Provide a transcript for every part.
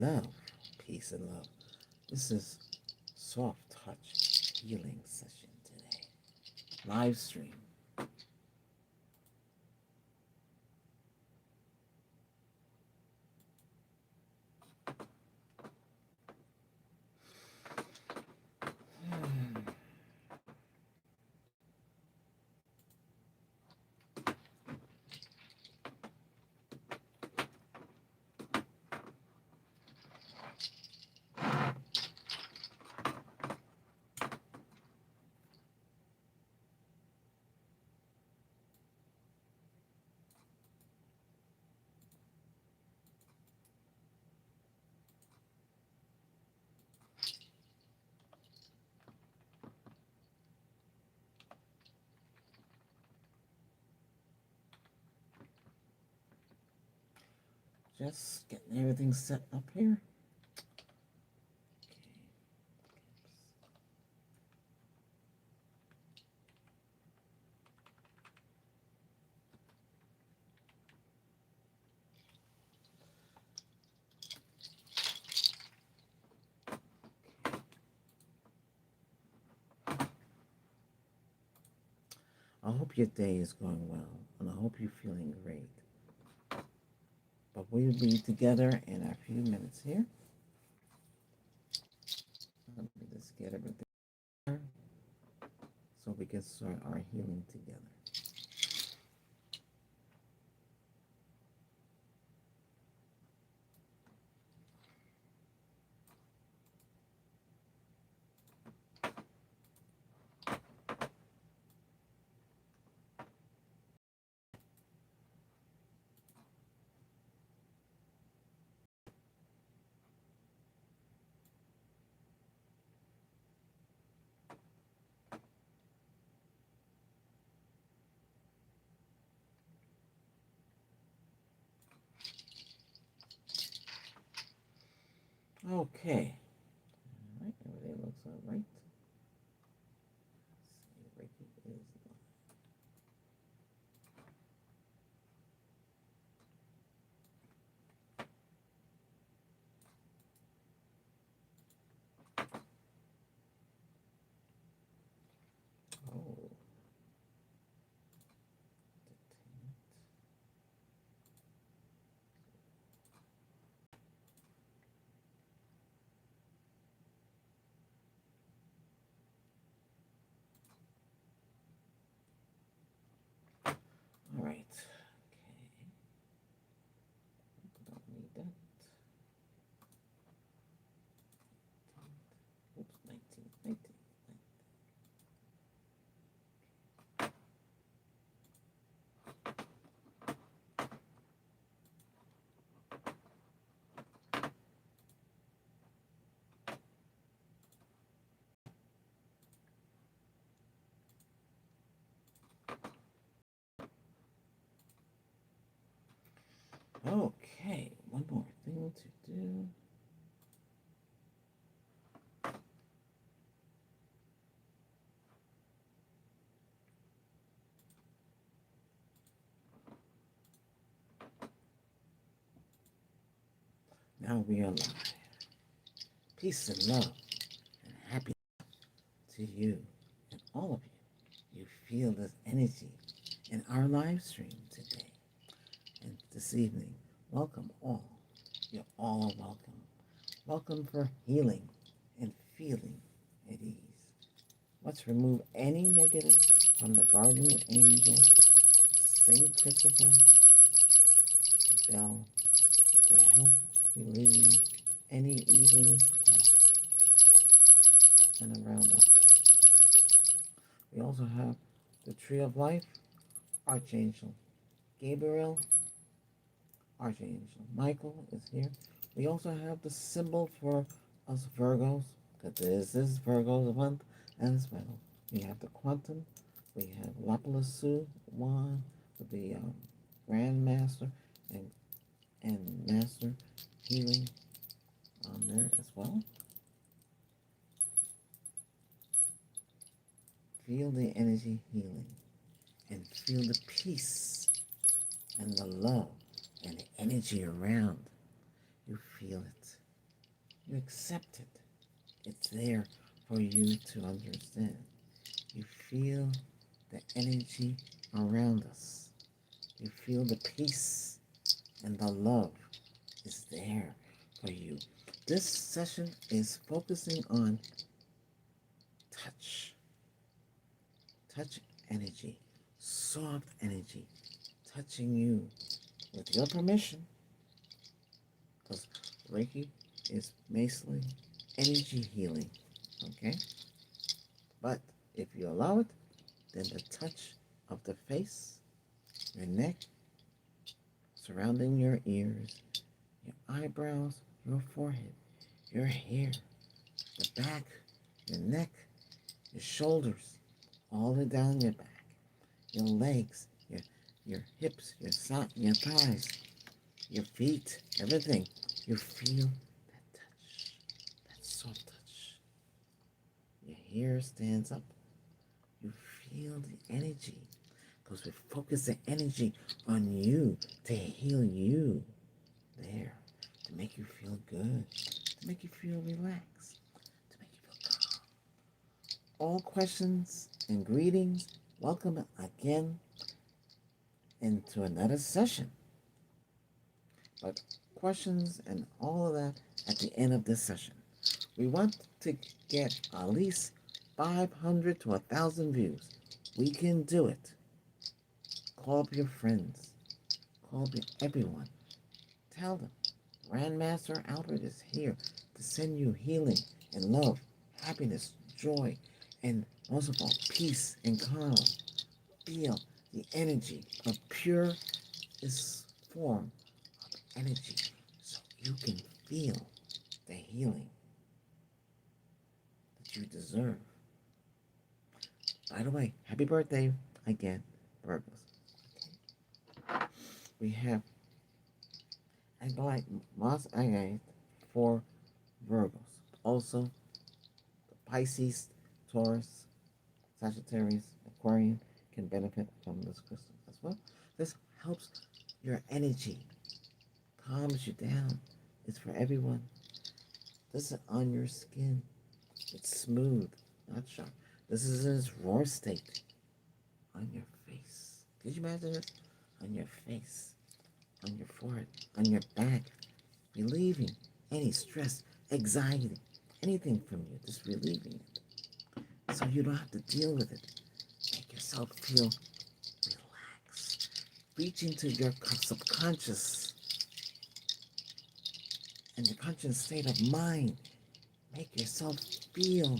Love, peace and love. This is soft touch healing session today. Live stream. Just getting everything set up here. I hope your day is going well, and I hope you're feeling great. But we'll be together in a few minutes here. Let me just get everything there so we can start our healing together. Okay. All right, everything looks all right. Let's see, Reiki is oh. All right. Okay. Don't need that. Oops, 19, 19. Okay, one more thing to do. Now we are live. Peace and love and happiness to you and all of you. You feel this energy in our live stream today and this evening. Welcome all. You're all welcome. Welcome for healing and feeling at ease. Let's remove any negative from the guardian angel, Saint Christopher Bell, to help relieve any evilness off and around us. We also have the Tree of Life, Archangel Gabriel, Archangel Michael is here. We also have the symbol for us Virgos, because this is Virgo's month as well. We have the Quantum, we have Lapidasu wand with the Grand Master and Master Healing on there as well. Feel the energy healing and feel the peace and the love and the energy around. You feel it. You accept it. It's there for you to understand. You feel the energy around us. You feel the peace and the love is there for you. This session is focusing on touch. Touch energy. Soft energy. Touching you with your permission. Because Reiki is basically energy healing. Okay? But if you allow it, then the touch of the face, your neck, surrounding your ears, your eyebrows, your forehead, your hair, the back, your neck, your shoulders, all the way down your back, your legs, your hips, your thighs, your feet, everything. You feel that touch, that soft touch. Your hair stands up. You feel the energy because we focus the energy on you to heal you there, to make you feel good, to make you feel relaxed, to make you feel calm. All questions and greetings. Welcome again into another session. But questions and all of that at the end of this session. We want to get at least 500 to 1,000 views. We can do it. Call up your friends. Call up everyone. Tell them Grandmaster Albert is here to send you healing and love, happiness, joy, and most of all, peace and calm. Feel the energy of pure form of energy so you can feel the healing that you deserve. By the way, happy birthday again, Virgos. Okay. We have Mars Agate for Virgos. Also, Pisces, Taurus, Sagittarius, Aquarian can benefit from this crystal as well. This helps your energy, calms you down. It's for everyone. This is on your skin. It's smooth, not sharp. This is in its raw state. On your face. Could you imagine this? On your face, on your forehead, on your back, relieving any stress, anxiety, anything from you, just relieving it. So you don't have to deal with it. Make yourself feel relaxed. Reach into your subconscious and the conscious state of mind. Make yourself feel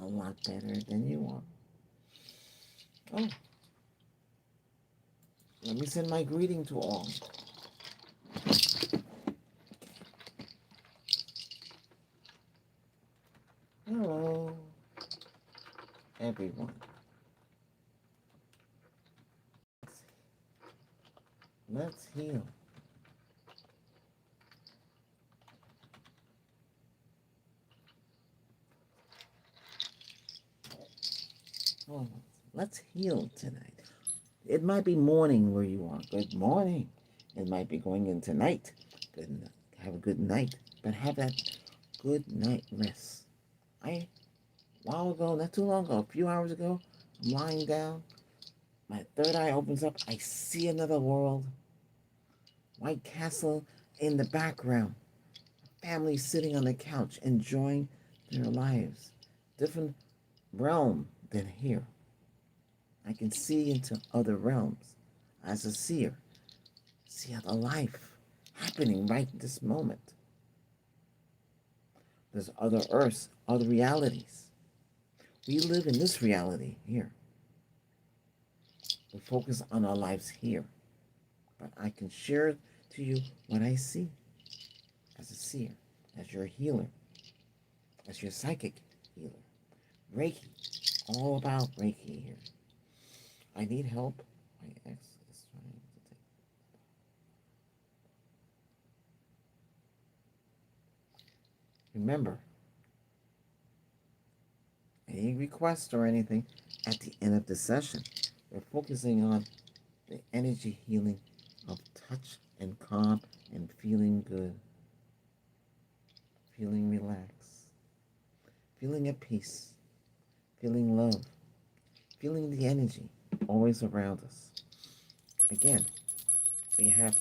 a lot better than you are. Oh, let me send my greeting to all. Hello, everyone. Let's heal. Oh, let's heal tonight. It might be morning where you are. Good morning. It might be going into night. Have a good night. But have that good night rest. A while ago, not too long ago, a few hours ago, I'm lying down. My third eye opens up. I see another world. White castle in the background. Family sitting on the couch enjoying their lives. Different realm than here. I can see into other realms as a seer. See other life happening right this moment. There's other earths, other realities. We live in this reality here. We focus on our lives here. But I can share to you what I see as a seer, as your healer, as your psychic healer. Reiki, all about Reiki here. I need help. My ex is trying to take. Remember, any requests or anything at the end of the session, we're focusing on the energy healing of touch and calm and feeling good. feeling relaxed, feeling at peace, feeling love, feeling the energy always around us. Again, we have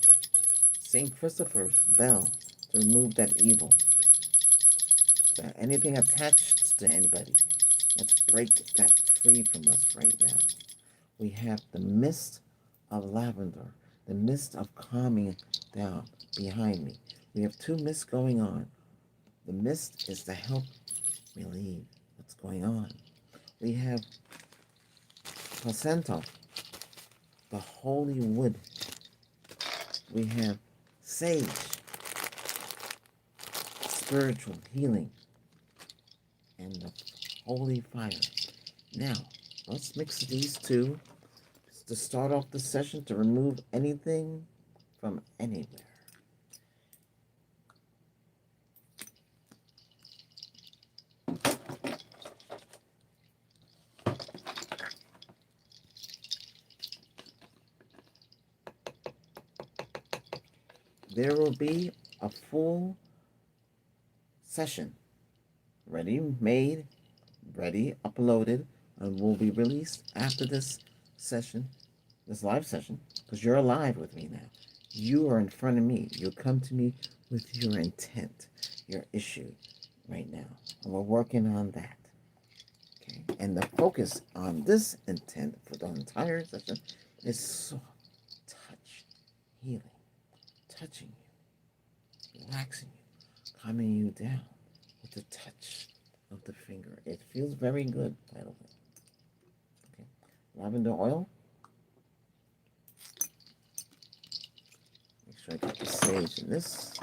St. Christopher's bell to remove that evil. So anything attached to anybody, let's break that free from us right now. We have the mist of lavender, the mist of calming down behind me. We have two mists going on. The mist is to help relieve what's going on. We have placenta, the holy wood. We have sage, spiritual healing, and the holy fire. Now, let's mix these two to start off the session to remove anything from anywhere. There will be a full session ready made, ready uploaded, and will be released after this session, this live session, because you're alive with me now. You are in front of me. You come to me with your intent, your issue right now, and we're working on that. Okay, and the focus on this intent for the entire session is soft touch, healing, touching you, relaxing you, calming you down with the touch of the finger. It feels very good, by the way. Okay, lavender oil. Make sure I get the sage in this.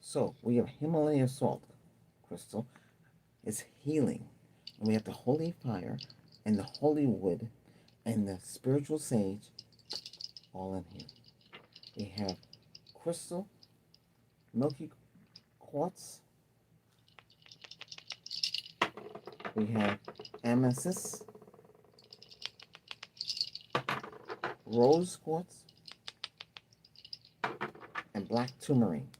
So we have Himalayan salt crystal. It's healing. And we have the holy fire and the holy wood and the spiritual sage all in here. We have crystal, milky quartz. We have amethyst, rose quartz, and black tourmaline.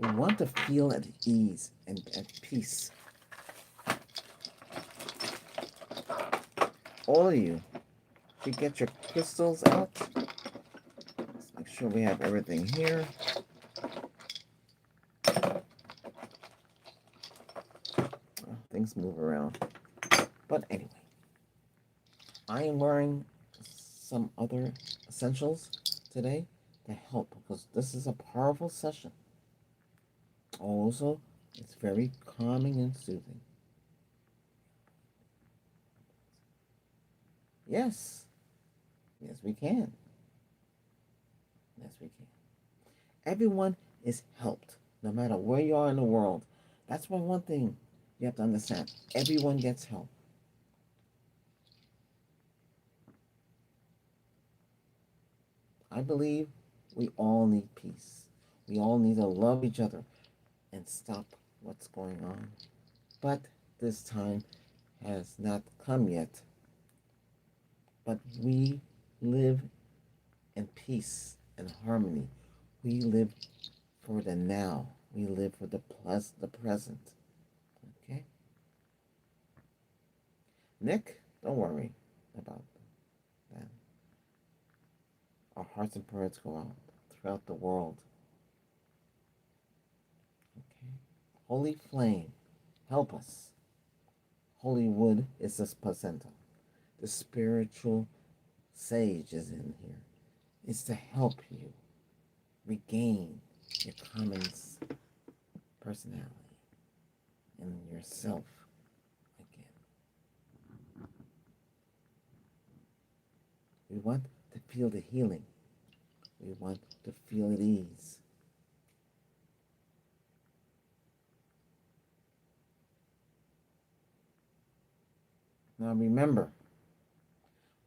We want to feel at ease and at peace. All of you, if you get your crystals out, let's make sure we have everything here. Oh, things move around. But anyway, I am wearing some other essentials today to help because this is a powerful session. Also, it's very calming and soothing. Yes. Yes, we can. Yes, we can. Everyone is helped, no matter where you are in the world. That's one thing you have to understand. Everyone gets help. I believe we all need peace. We all need to love each other and stop what's going on. But this time has not come yet. But we live in peace and harmony. We live for the now. We live for the present. Okay? Nick, don't worry about that. Our hearts and prayers go out throughout the world. Okay? Holy flame, help us. Holy wood is this placenta. The spiritual sage is in here. It's to help you regain your common personality and yourself again. We want to feel the healing. We want to feel at ease. Now remember,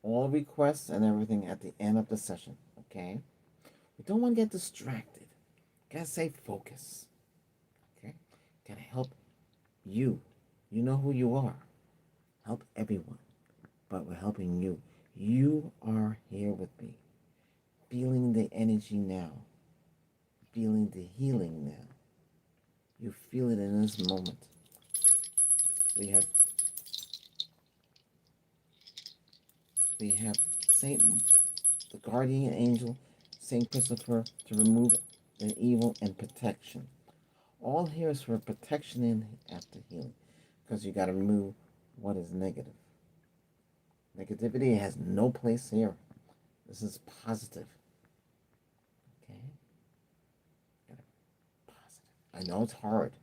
all requests and everything at the end of the session, okay? We don't want to get distracted. Gotta stay focused, okay? Gotta help you. You know who you are. Help everyone, but we're helping you. You are here with me, feeling the energy now, feeling the healing now. You feel it in this moment. We have Saint, the guardian angel, Saint Christopher, to remove the evil and protection. All here is for protection and after healing, because you got to remove what is negative. Negativity has no place here. This is positive. Okay? Positive. I know it's hard,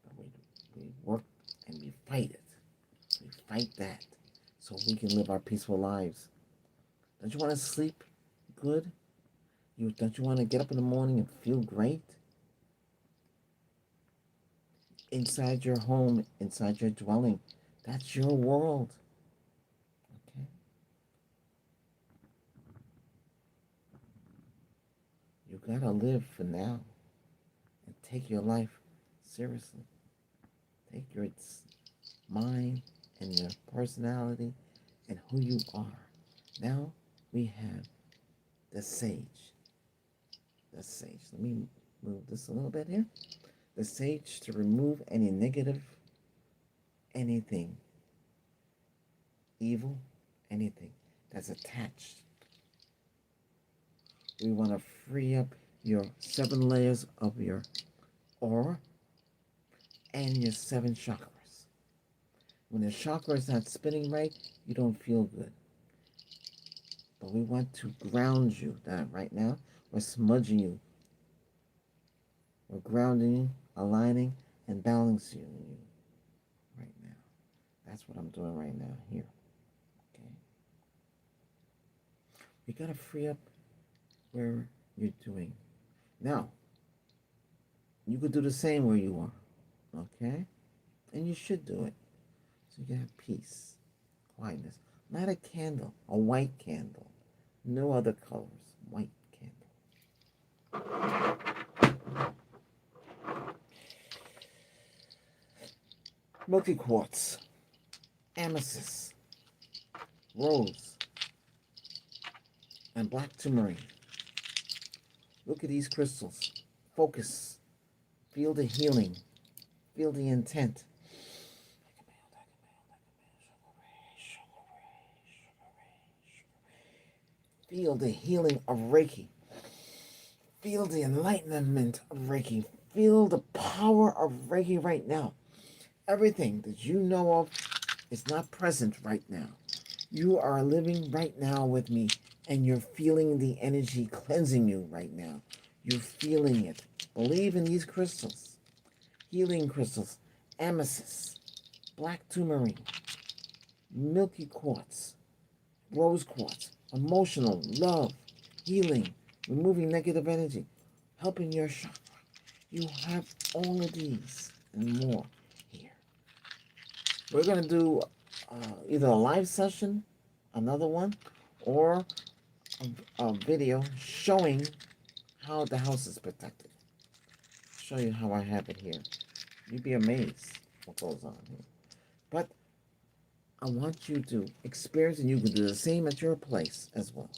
but we work and we fight it. We fight that so we can live our peaceful lives. Don't you want to sleep good? Don't you want to get up in the morning and feel great? Inside your home, inside your dwelling, that's your world. Okay? You gotta live for now and take your life seriously. Take your mind and your personality and who you are. Now we have the sage. The sage. Let me move this a little bit here. The sage to remove any negative, anything, evil, anything that's attached. We want to free up your 7 layers of your aura and your 7 chakras. When the chakra is not spinning right, you don't feel good. But we want to ground you. That right now, we're smudging you. We're grounding you, aligning, and balancing you right now. That's what I'm doing right now here. Okay. We gotta free up where you're doing. Now, you could do the same where you are. Okay? And you should do it. So you can have peace, quietness. Light a candle, a white candle. No other colors. White candle. Milky quartz, amethyst, rose, and black tourmaline. Look at these crystals. Focus. Feel the healing. Feel the intent. Feel the healing of Reiki. Feel the enlightenment of Reiki. Feel the power of Reiki right now. Everything that you know of is not present right now. You are living right now with me, and you're feeling the energy cleansing you right now. You're feeling it. Believe in these crystals. Healing crystals, amethyst, black tourmaline, milky quartz, rose quartz, emotional, love, healing, removing negative energy, helping your chakra. You have all of these and more here. We're going to do either a live session, another one, or a video showing how the house is protected. Show you how I have it here. You'd be amazed what goes on here. But I want you to experience, and you can do the same at your place as well.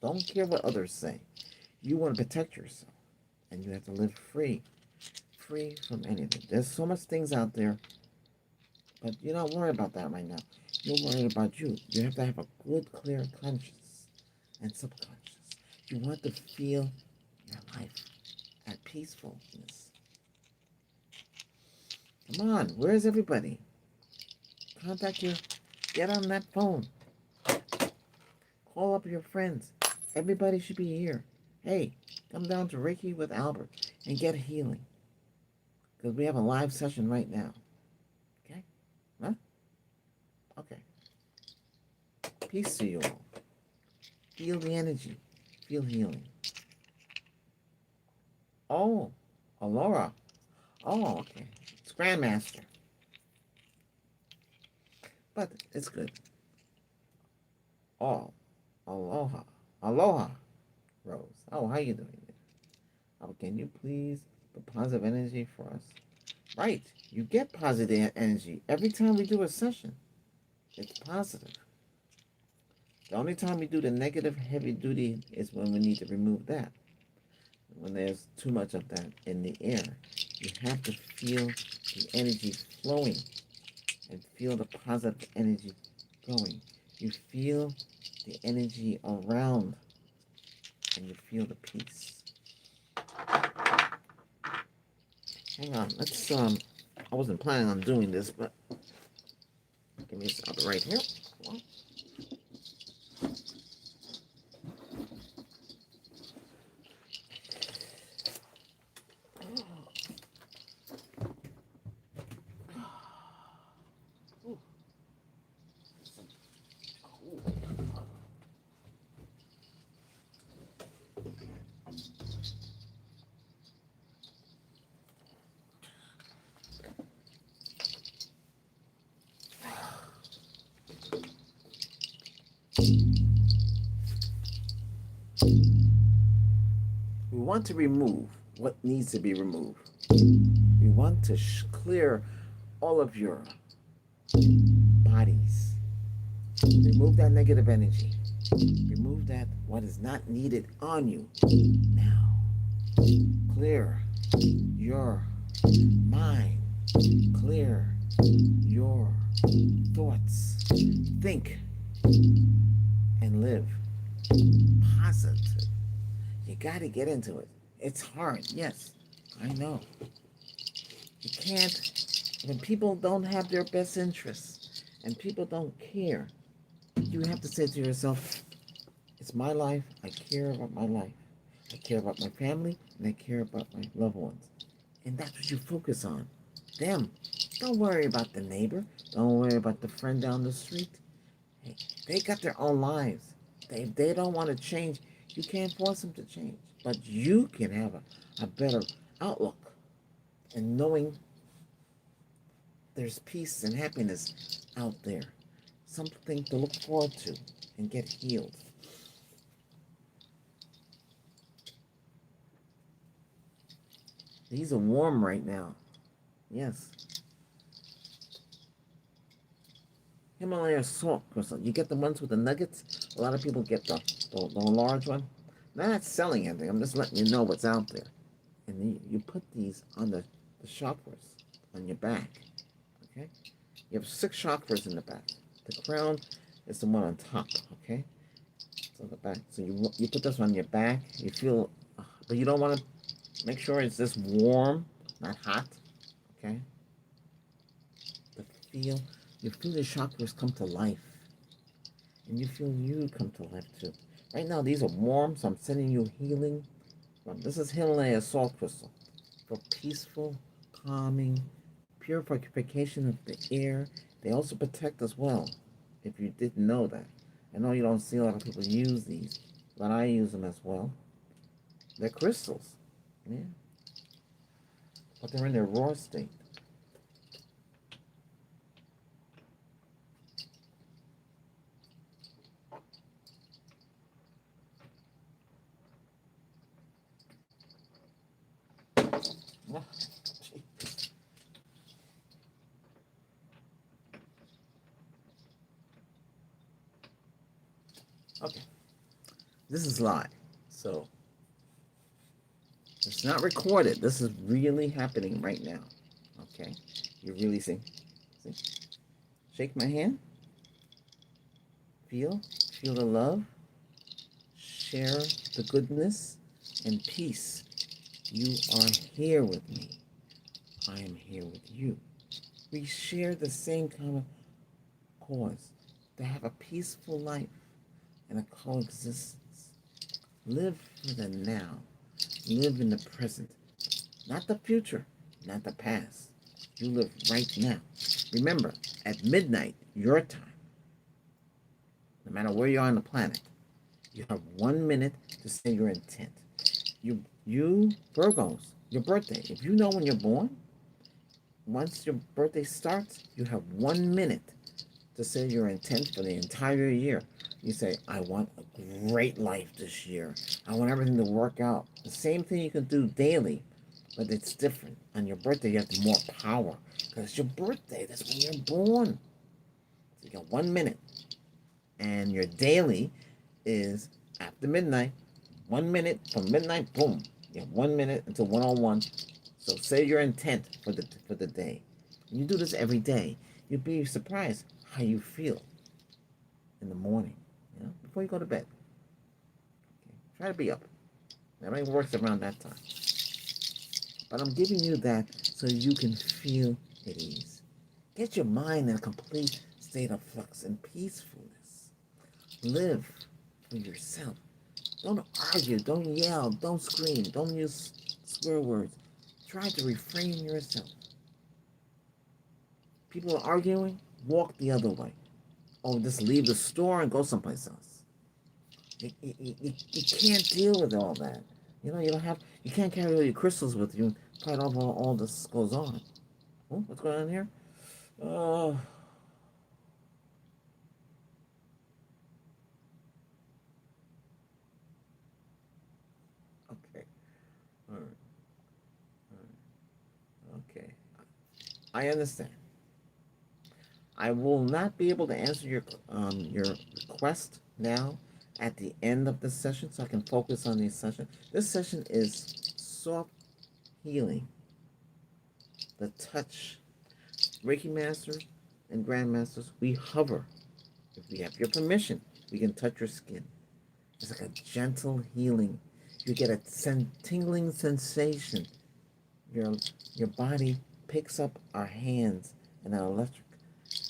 Don't care what others say. You want to protect yourself, and you have to live free from anything. There's so much things out there, but you're not worried about that right now. You're worried about you. You have to have a good, clear conscious and subconscious. You want to feel your life at peacefulness. Come on, where's everybody? Get on that phone. Call up your friends. Everybody should be here. Hey, come down to Reiki with Albert and get healing. Because we have a live session right now. Okay? Huh? Okay. Peace to you all. Feel the energy. Feel healing. Oh, Alora. Oh, okay. It's Grandmaster. but it's good. Oh, aloha, aloha, Rose. Oh, how you doing there? Oh, can you please put positive energy for us? Right, you get positive energy every time we do a session. It's positive. The only time we do the negative heavy duty is when we need to remove that. When there's too much of that in the air, you have to feel the energy flowing and feel the positive energy going. You feel the energy around and you feel the peace. Hang on, let's I wasn't planning on doing this, but give me something right here. What? We want to remove what needs to be removed. We want to clear all of your bodies. Remove that negative energy. Remove that what is not needed on you now. Clear your mind. Clear your thoughts. Think and live positive. You got to get into it. It's hard, yes, I know. You can't, when people don't have their best interests and people don't care, you have to say to yourself, it's my life, I care about my life. I care about my family, and I care about my loved ones. And that's what you focus on. Them. Don't worry about the neighbor. Don't worry about the friend down the street. Hey, they got their own lives. They don't want to change. You can't force them to change. But you can have a better outlook and knowing there's peace and happiness out there. Something to look forward to and get healed. These are warm right now. Yes. Himalaya salt crystal. You get the ones with the nuggets. A lot of people get the large one. I'm not selling anything. I'm just letting you know what's out there. And you put these on the chakras on your back. Okay? You have 6 chakras in the back. The crown is the one on top. Okay? So the back. So you put this on your back. You feel, but you don't want to. Make sure it's just warm, not hot. Okay? You feel the chakras come to life. And you feel you come to life too. Right now, these are warm, so I'm sending you healing. This is Himalaya salt crystal for peaceful, calming, purification of the air. They also protect as well, if you didn't know that. I know you don't see a lot of people use these, but I use them as well. They're crystals. Yeah. But they're in their raw state. Okay. This is live, so it's not recorded. This is really happening right now. Okay? You really see? Shake my hand. Feel the love. Share the goodness and peace. You are here with me. I am here with you. We share the same common cause to have a peaceful life and a coexistence. Live for the now. Live in the present. Not the future, not the past. You live right now. Remember, at midnight, your time, no matter where you are on the planet, you have 1 minute to say your intent. You Virgos, your birthday, if you know when you're born, once your birthday starts, you have 1 minute to say your intent for the entire year. You say, I want a great life this year. I want everything to work out. The same thing you can do daily, but it's different. On your birthday, you have more power because it's your birthday. That's when you're born. So you got 1 minute. And your daily is after midnight. 1 minute from midnight, boom. You have 1 minute until 101. So say your intent for the day. You do this every day. You'd be surprised how you feel in the morning, before you go to bed. Okay? Try to be up. Everything works around that time. But I'm giving you that so you can feel at ease. Get your mind in a complete state of flux and peacefulness. Live for yourself. Don't argue, don't yell, don't scream, don't use swear words. Try to refrain yourself. People are arguing, walk the other way. Or just leave the store and go someplace else. You can't deal with all that. You can't carry all your crystals with you and fight off all this goes on. Oh, what's going on here? Oh, okay. All right. All right. Okay. I understand. I will not be able to answer your request now at the end of the session, so I can focus on this session. This session is soft healing, the touch. Reiki masters and grandmasters, we hover. If we have your permission, we can touch your skin. It's like a gentle healing. You get a tingling sensation. Your your body picks up our hands and an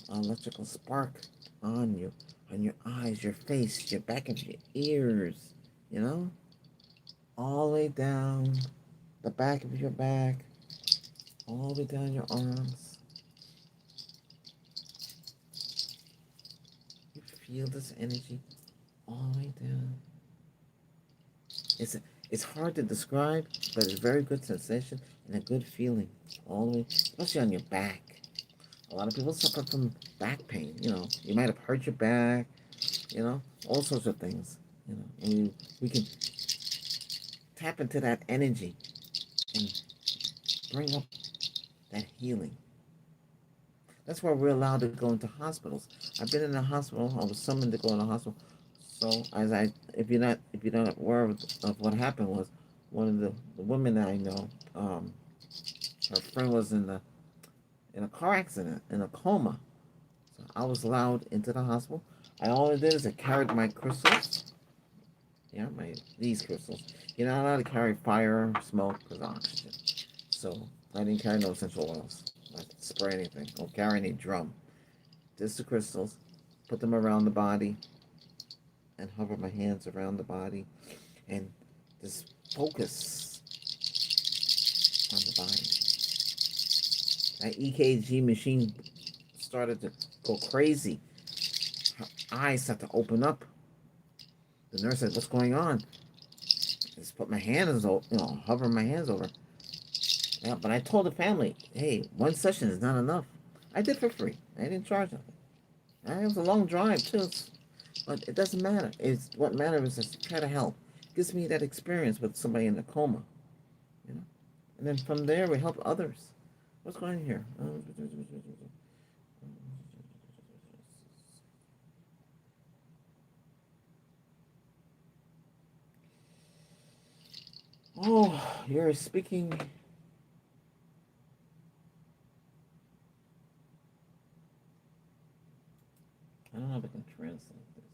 electrical spark on you, on your eyes, your face, your back of your ears, all the way down the back of your back, all the way down your arms. You feel this energy all the way down. It's it's hard to describe, but it's a very good sensation and a good feeling all the way, especially on your back. A lot of people suffer from back pain. You might have hurt your back. All sorts of things. And we can tap into that energy and bring up that healing. That's why we're allowed to go into hospitals. I've been in a hospital. I was summoned to go in a hospital. So if you're not aware of what happened was, one of the women that I know, her friend was in a car accident in a coma. So I was allowed into the hospital. I all I did is I carried my crystals. Yeah, these crystals. You're not allowed to carry fire, smoke, because oxygen. So I didn't carry no essential oils. Not spray anything. Don't carry any drum. Just the crystals. Put them around the body and hover my hands around the body and just focus on the body. That EKG machine started to go crazy. Her eyes started to open up. The nurse said, "What's going on?" I just put my hands over, hover my hands over. Yeah, but I told the family, "Hey, one session is not enough." I did for free. I didn't charge nothing. It was a long drive too, but it doesn't matter. It's what matters is to try to help. It gives me that experience with somebody in a coma, and then from there we help others. What's going on here? Oh, you're speaking. I don't know if I can translate this.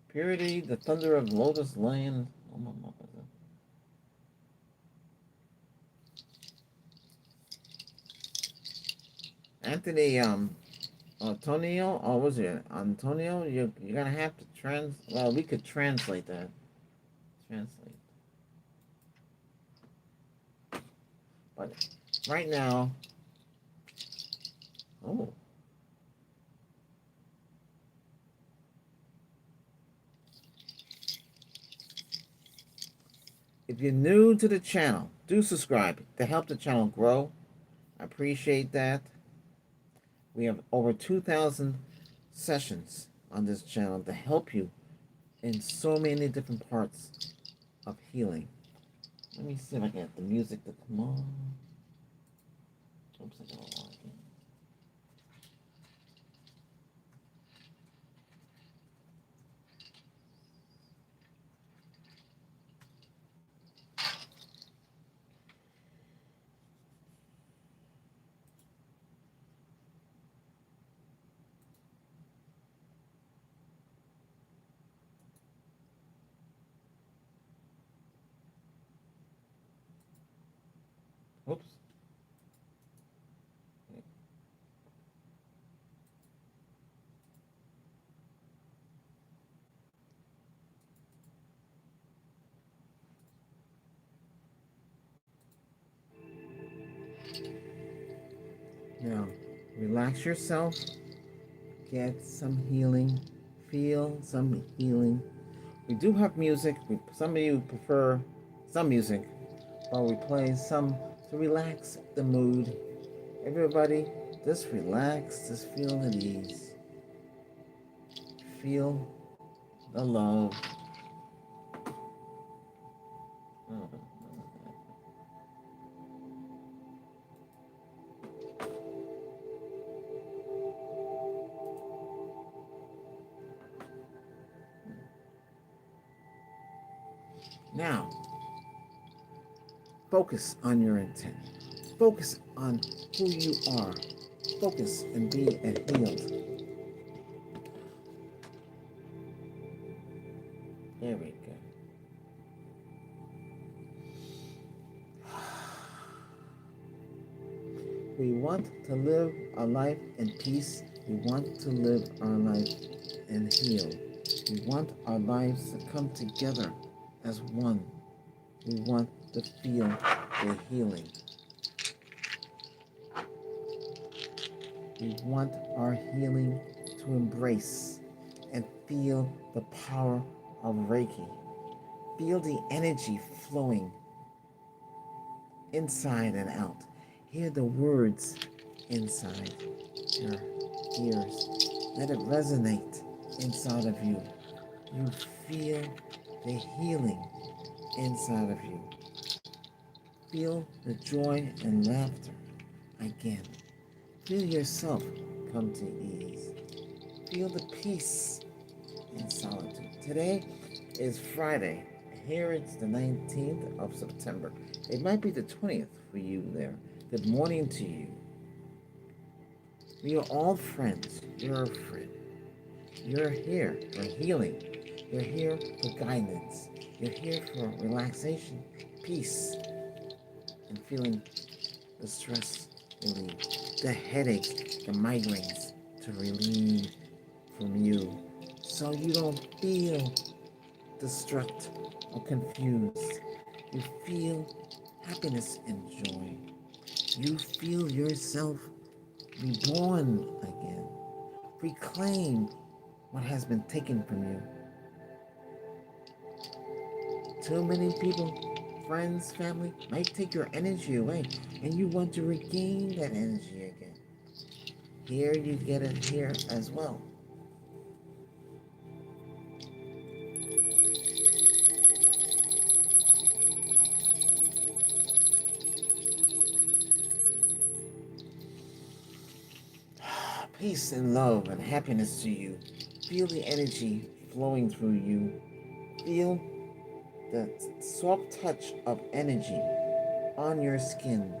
Purity, the thunder of Lotus Land. Anthony, Antonio, or was it Antonio? You're gonna have to Well, we could translate that. Translate. But right now, oh, if you're new to the channel, do subscribe to help the channel grow I appreciate that. We have over 2,000 sessions on this channel to help you in so many different parts of healing. Let me see if I can get the music to come on. Oops, I got a lot again. Oops. Now, relax yourself, get some healing, feel some healing. We do have music. Some of you prefer some music, while we play some to relax the mood. Everybody, just relax, just feel at ease. Feel the love. Now, focus on your intent. Focus on who you are. Focus and be healed. There we go. We want to live our life in peace. We want to live our life and heal. We want our lives to come together as one. We want to feel the healing. We want our healing to embrace and feel the power of Reiki. Feel the energy flowing inside and out. Hear the words inside your ears. Let it resonate inside of you. You feel the healing inside of you. Feel the joy and laughter again. Feel yourself come to ease. Feel the peace and solitude. Today is Friday. Here it's the 19th of September. It might be the 20th for you there. Good morning to you. We are all friends. You're a friend. You're here for healing. You're here for guidance. You're here for relaxation, peace, and feeling the stress relief, the headaches, the migraines to relieve from you so you don't feel distraught or confused. You feel happiness and joy. You feel yourself reborn again. Reclaim what has been taken from you. Too many people, friends, family, might take your energy away, and you want to regain that energy again. Here you get it here as well. Peace and love and happiness to you. Feel the energy flowing through you. Feel the soft touch of energy on your skin.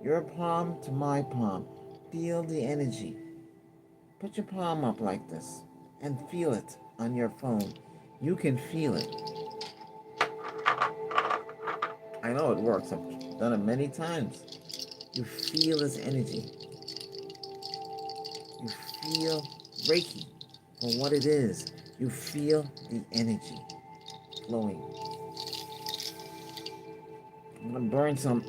Your palm to my palm. Feel the energy. Put your palm up like this and feel it on your phone. You can feel it. I know it works. I've done it many times. You feel this energy. You feel Reiki for what it is. You feel the energy flowing. I'm going to burn some.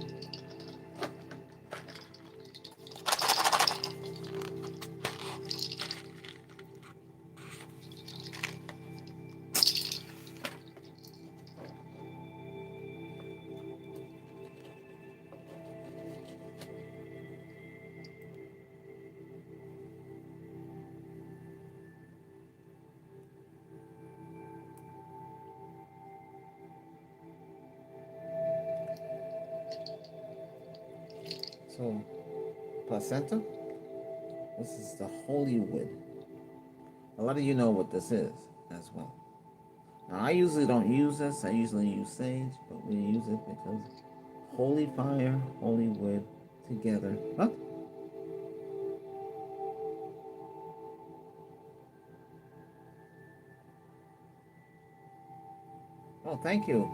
So, placenta, this is the holy wood. A lot of you know what this is as well. Now, I usually don't use this. I usually use sage, but we use it because holy fire, holy wood together. Huh? Oh, thank you.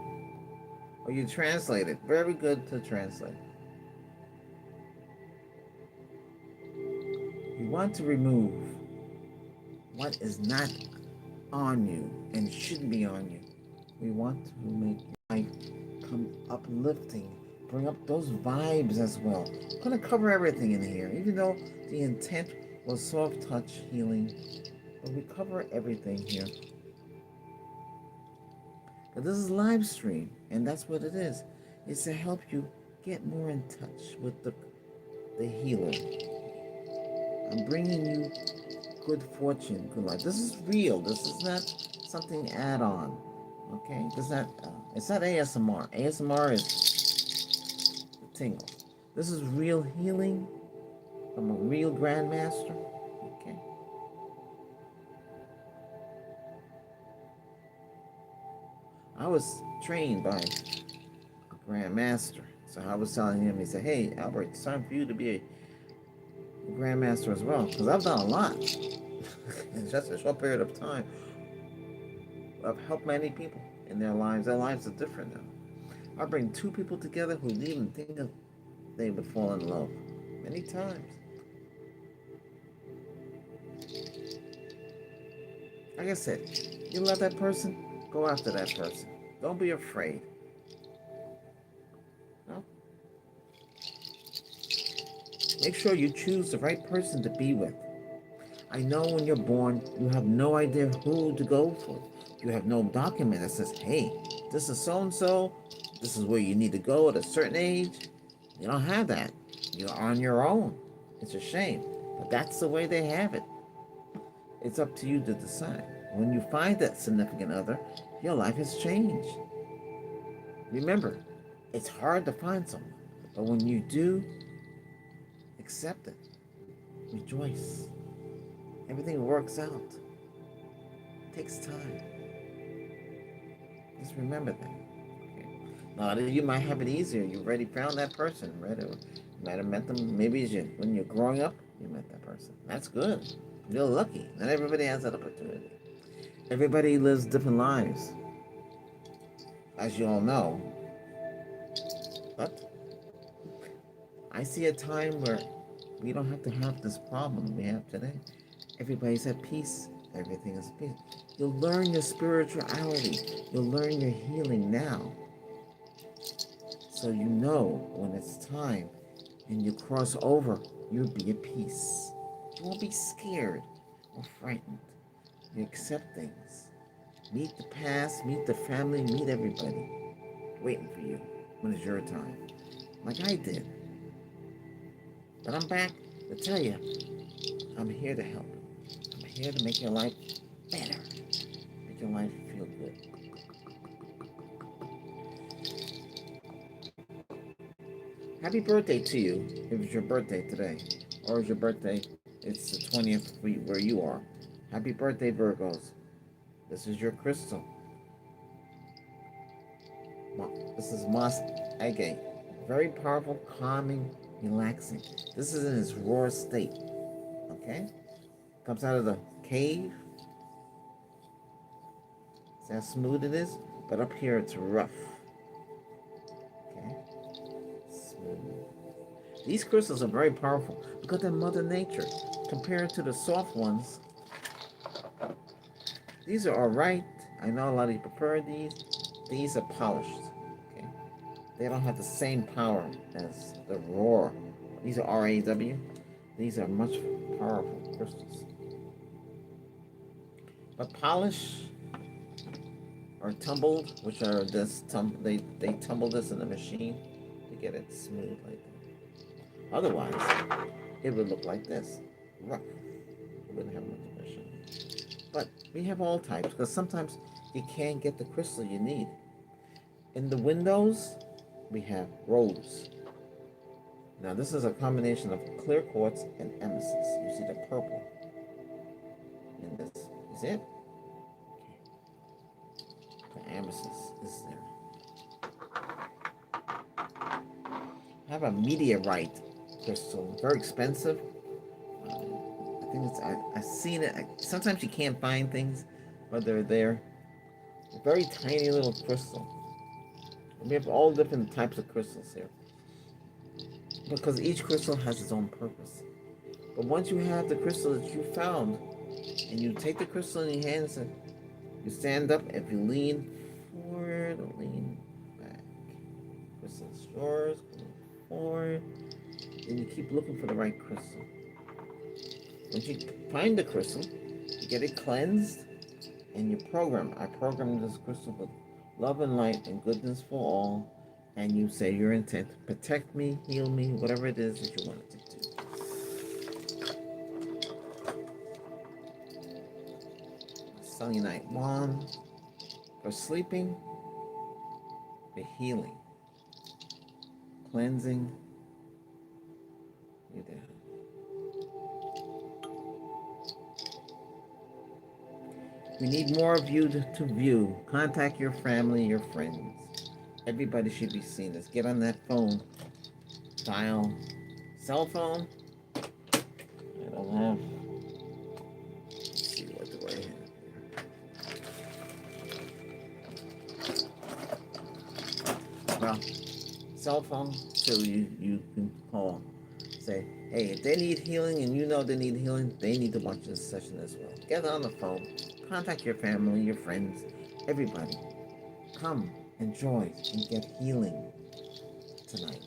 Oh, you translated. Very good to translate. You want to remove what is not on you and shouldn't be on you. We want to make life come uplifting, bring up those vibes as well. I'm going to cover everything in here, even though the intent was soft touch healing, but we cover everything here. But this is live stream, and that's what it is. It's to help you get more in touch with the healer. I'm bringing you good fortune, good luck. This is real. This is not something add-on. Okay, this is not. It's not ASMR. ASMR is the tingle. This is real healing from a real grandmaster. Okay. I was trained by a grandmaster, so I was telling him. He said, "Hey, Albert, it's time for you to be a grandmaster as well, because I've done a lot in just a short period of time. I've helped many people in their lives. Their lives are different now. I bring two people together who didn't even think of they would fall in love many times. Like I said, you love that person, go after that person. Don't be afraid. No? Make sure you choose the right person to be with. I know when you're born, you have no idea who to go for. You have no document that says, hey, this is so and so, this is where you need to go at a certain age. You don't have that. You're on your own. It's a shame, but that's the way they have it. It's up to you to decide. When you find that significant other, your life has changed. Remember, it's hard to find someone, but when you do, accept it. Rejoice. Everything works out. It takes time. Just remember that. Okay. Now, you might have it easier. You already found that person, right? You might have met them. Maybe when you're growing up, you met that person. That's good. You're lucky. Not everybody has that opportunity. Everybody lives different lives, as you all know. But I see a time where we don't have to have this problem we have today. Everybody's at peace. Everything is peace. You'll learn your spirituality. You'll learn your healing now. So you know when it's time and you cross over, you'll be at peace. You won't be scared or frightened. You accept things. Meet the past, meet the family, meet everybody waiting for you when it's your time. Like I did. But I'm back to tell you, I'm here to help. I'm here to make your life better. Make your life feel good. Happy birthday to you if it's your birthday today. Or is your birthday, it's the 20th where you are. Happy birthday, Virgos. This is your crystal. This is moss agate. Very powerful, calming, relaxing. This is in its raw state. Okay? Comes out of the cave. See how smooth it is? But up here it's rough. Okay? Smooth. These crystals are very powerful because they're Mother Nature. Compared to the soft ones, these are alright. I know a lot of you prefer these. These are polished. Okay? They don't have the same power as the raw. These are RAW. These are much powerful crystals. But polish or tumbled, which are this they tumble this in the machine to get it smooth like that. Otherwise, it would look like this, rough. It wouldn't have much pressure. But we have all types because sometimes you can't get the crystal you need. In the windows, we have rose. Now this is a combination of clear quartz and amethyst. You see the purple in this. You see it? The amethyst is there. I have a meteorite crystal, very expensive. I think I've seen it. Sometimes you can't find things, but they're there. A very tiny little crystal. We have all different types of crystals here, because each crystal has its own purpose. But once you have the crystal that you found, and you take the crystal in your hands and you stand up, if you lean forward or lean back, crystal is yours, lean forward, and you keep looking for the right crystal. Once you find the crystal, you get it cleansed, and you program. I program this crystal with love and light and goodness for all, and you say your intent: protect me, heal me, whatever it is that you want it to do. Selenite wand for sleeping, for healing, cleansing you down. We need more of you to view. Contact your family, your friends. Everybody should be seeing this. Get on that phone. Dial cell phone. I don't have. Let's see, what do I have? Well, cell phone, so you can call. Say, hey, if they need healing and you know they need healing, they need to watch this session as well. Get on the phone. Contact your family, your friends, everybody. Come, enjoy, and get healing tonight.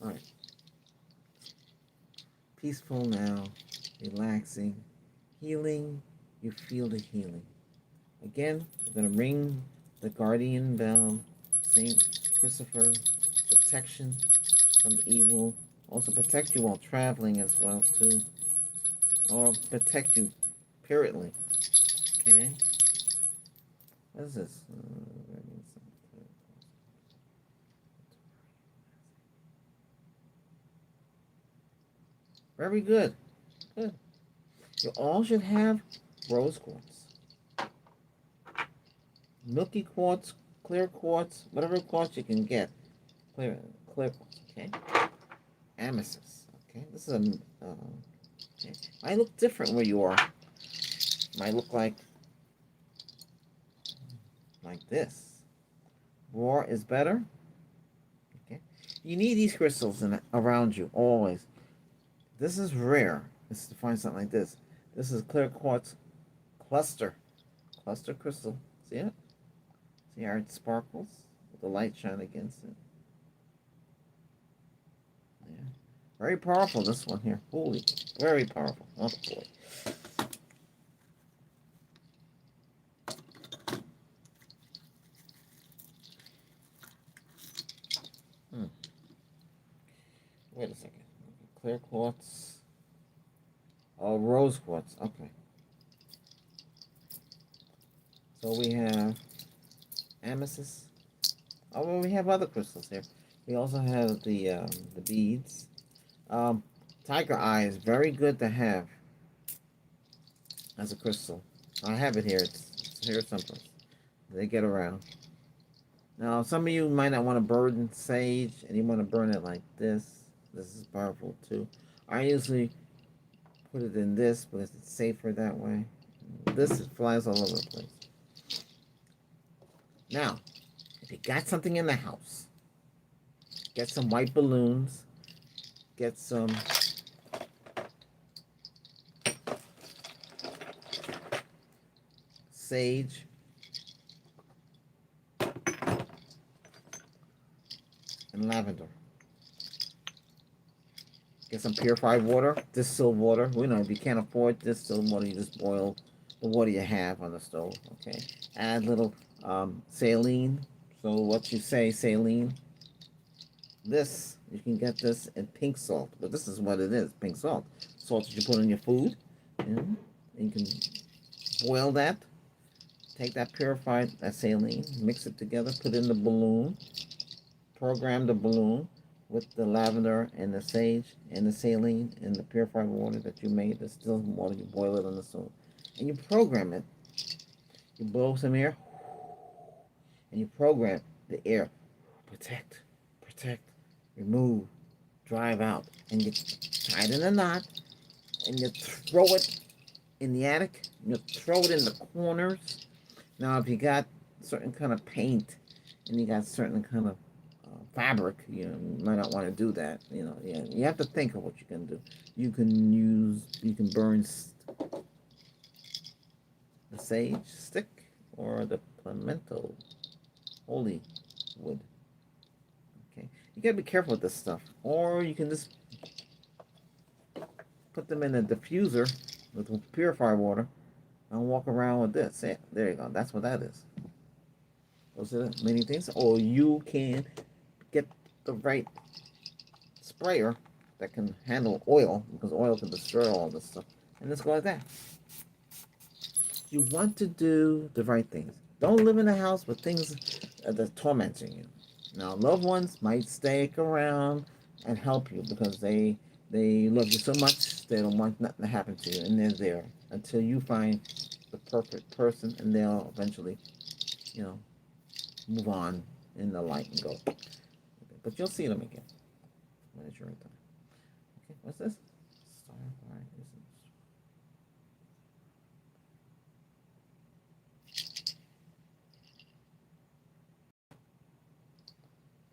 All right. Peaceful now, relaxing, healing. You feel the healing. Again, we're going to ring the guardian bell, Saint Christopher, protection from evil. Also protect you while traveling as well too, or protect you periodly. Okay. What is this? Very good. Good. You all should have rose quartz, milky quartz, clear quartz, whatever quartz you can get. Clear quartz. Okay. Amethyst. Okay. This is a. Okay. Might look different where you are. Might look like this. More is better. Okay. You need these crystals around you always. This is rare. It's to find something like this. This is clear quartz cluster crystal. See it? See how it sparkles with the light shine against it. Yeah. Very powerful, this one here. Holy, very powerful. Oh boy. Wait a second. Clear quartz. Oh, rose quartz. Okay. So we have amethyst. Oh, well, we have other crystals here. We also have the beads. Tiger eye is very good to have as a crystal. I have it here. It's here someplace. They get around. Now, some of you might not want to burn sage, and you want to burn it like this. This is powerful too. I usually put it in this because it's safer that way. This flies all over the place. Now, if you got something in the house, get some white balloons, get some sage, and lavender. Get some purified water, distilled water. We know if you can't afford distilled water, you just boil the water you have on the stove. Okay. Add little saline. So what you say, saline. This, you can get this in pink salt, but this is what it is, pink salt. Salt that you put in your food. And you can boil that Take that purified, that saline, mix it together, put it in the balloon, program the balloon with the lavender and the sage and the saline and the purified water that you made, the distilled water, you boil it on the stove. And you program it. You blow some air and you program the air. Protect, protect, remove, drive out. And you tie it in a knot and you throw it in the attic. You throw it in the corners. Now, if you got certain kind of paint and you got certain kind of fabric, you might not want to do that. You have to think of what you can do. You can burn the sage stick or the pimento holy wood. Okay, you gotta be careful with this stuff, or you can just put them in a diffuser with purified water and walk around with this. Yeah, there you go. That's what that is. Those are many things. Or you can get the right sprayer that can handle oil, because oil can destroy all this stuff. And just go like that. You want to do the right things. Don't live in a house with things that are tormenting you. Now, loved ones might stick around and help you because they love you so much they don't want nothing to happen to you, and they're there until you find the perfect person, and they'll eventually, you know, move on in the light and go. But you'll see them again when it's your time. Okay, what's this?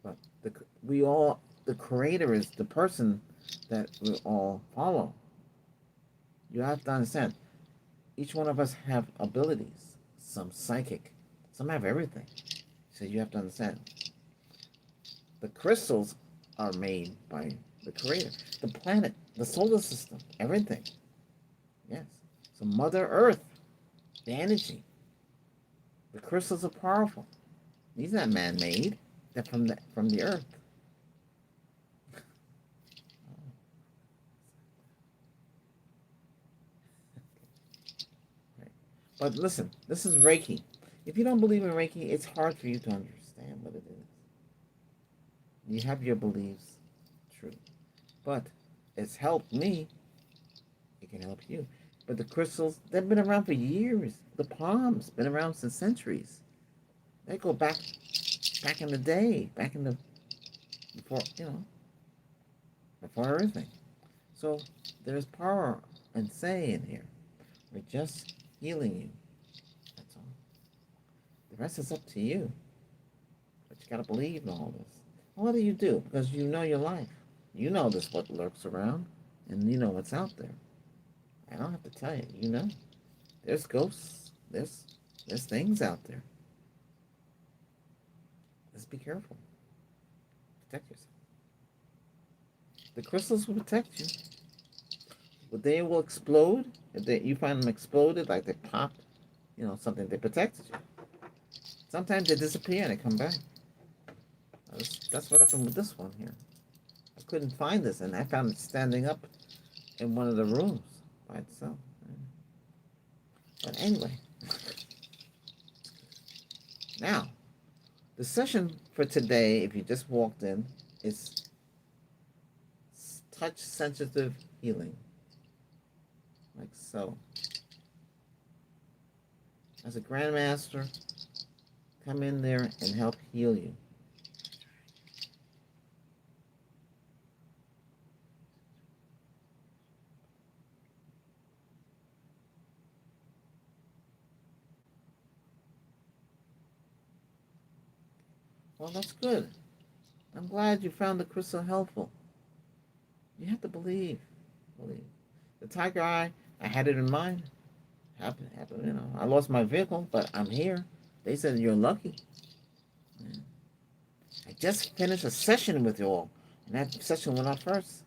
But the creator is the person that we all follow. You have to understand, each one of us have abilities. Some psychic, some have everything. So you have to understand, the crystals are made by the creator. The planet, the solar system, everything. Yes. So Mother Earth, the energy, the crystals are powerful. These are not man-made. They're from the earth. Right. But listen, this is Reiki. If you don't believe in Reiki, it's hard for you to understand what it is. You have your beliefs, true. But it's helped me. It can help you. But the crystals, they've been around for years. The palms, been around since centuries. They go back in the day, back in the, before, before everything. So there's power and say in here. We're just healing you. That's all. The rest is up to you. But you gotta believe in all this. What do you do? Because you know your life. You know this what lurks around, and you know what's out there. I don't have to tell you. You know, there's ghosts. There's things out there. Just be careful. Protect yourself. The crystals will protect you. But they will explode. If you find them exploded, like they popped, something, they protected you. Sometimes they disappear and they come back. That's what happened with this one here. I couldn't find this, and I found it standing up in one of the rooms by itself. But anyway, now, the session for today, if you just walked in, is touch sensitive healing. Like so. As a grandmaster, come in there and help heal you. Well, that's good. I'm glad you found the crystal helpful. You have to believe. Believe. The tiger eye, I had it in mind. Happened. I lost my vehicle, but I'm here. They said you're lucky. Yeah. I just finished a session with you all, and that session went out first.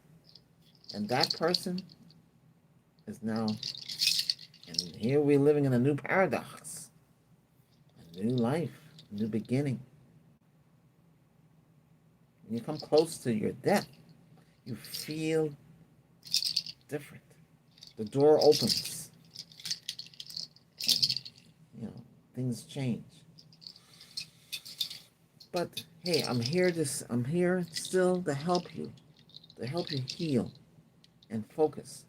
And that person is now, and here we're living in a new paradox, a new life, a new beginning. When you come close to your death, you feel different. The door opens. And, things change. But hey, I'm here still to help you heal and focus.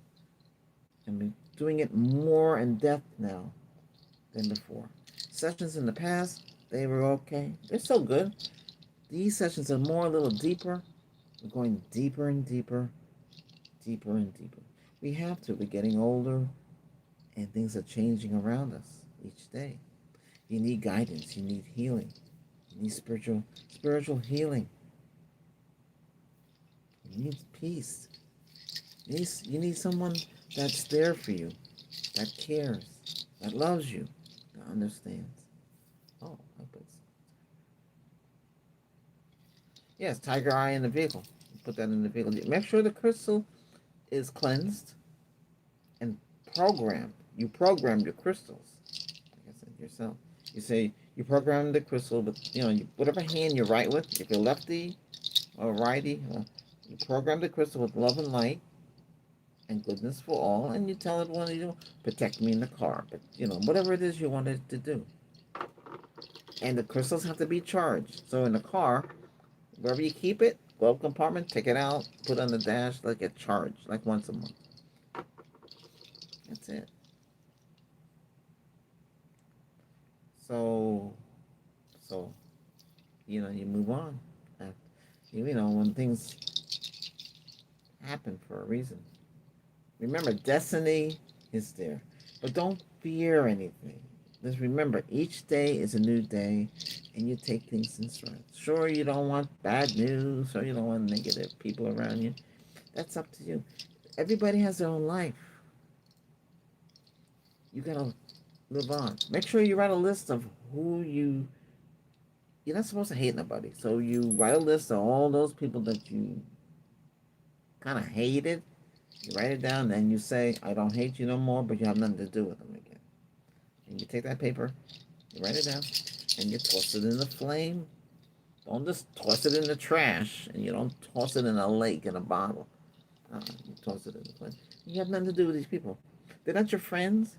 And be doing it more in depth now than before. Sessions in the past, they were okay. They're still good. These sessions are more a little deeper. We're going deeper and deeper, deeper and deeper. We have to. We're getting older, and things are changing around us each day. You need guidance. You need healing. You need spiritual healing. You need peace. You need someone that's there for you, that cares, that loves you, that understands. Oh, I put yes, tiger eye in the vehicle. Put that in the vehicle. Make sure the crystal is cleansed and programmed. You program your crystals. Like I said, yourself. You say you program the crystal with whatever hand you write with. If you're lefty or righty, you program the crystal with love and light and goodness for all, and you tell it when you protect me in the car. But whatever it is you want it to do. And the crystals have to be charged. So in the car, wherever you keep it, glove compartment, take it out, put it on the dash, let it get charged, like once a month. That's it. So, so you move on. When things happen for a reason. Remember, destiny is there, but don't fear anything. Just remember, each day is a new day, and you take things in stride. Sure, you don't want bad news, or you don't want negative people around you. That's up to you. Everybody has their own life. You gotta live on. Make sure you write a list of who you're not supposed to hate nobody. So you write a list of all those people that you kind of hated. You write it down, and you say, I don't hate you no more, but you have nothing to do with them again. And you take that paper, you write it down, and you toss it in the flame. Don't just toss it in the trash, and you don't toss it in a lake in a bottle. You toss it in the flame. You have nothing to do with these people. They're not your friends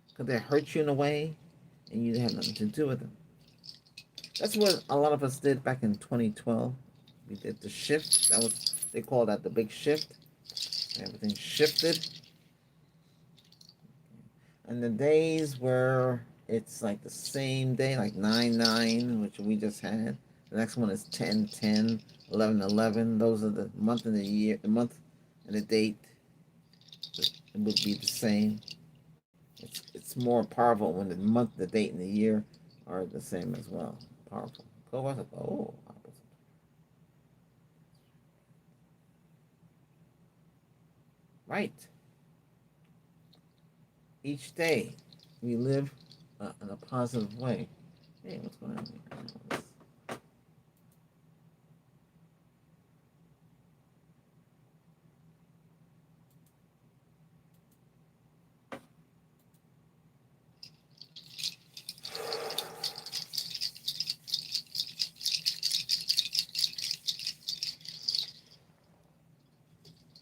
because they hurt you in a way, and you have nothing to do with them. That's what a lot of us did back in 2012. We did the shift. They call that the big shift. Everything shifted. And the days where it's like the same day, like 9/9, which we just had. The next one is 10/10, 11/11. Those are the month and the year, the month and the date. It would be the same. It's more powerful when the month, the date, and the year are the same as well. Powerful. Go with it. Oh, opposite. Right. Each day we live in a positive way. Hey, what's going on here?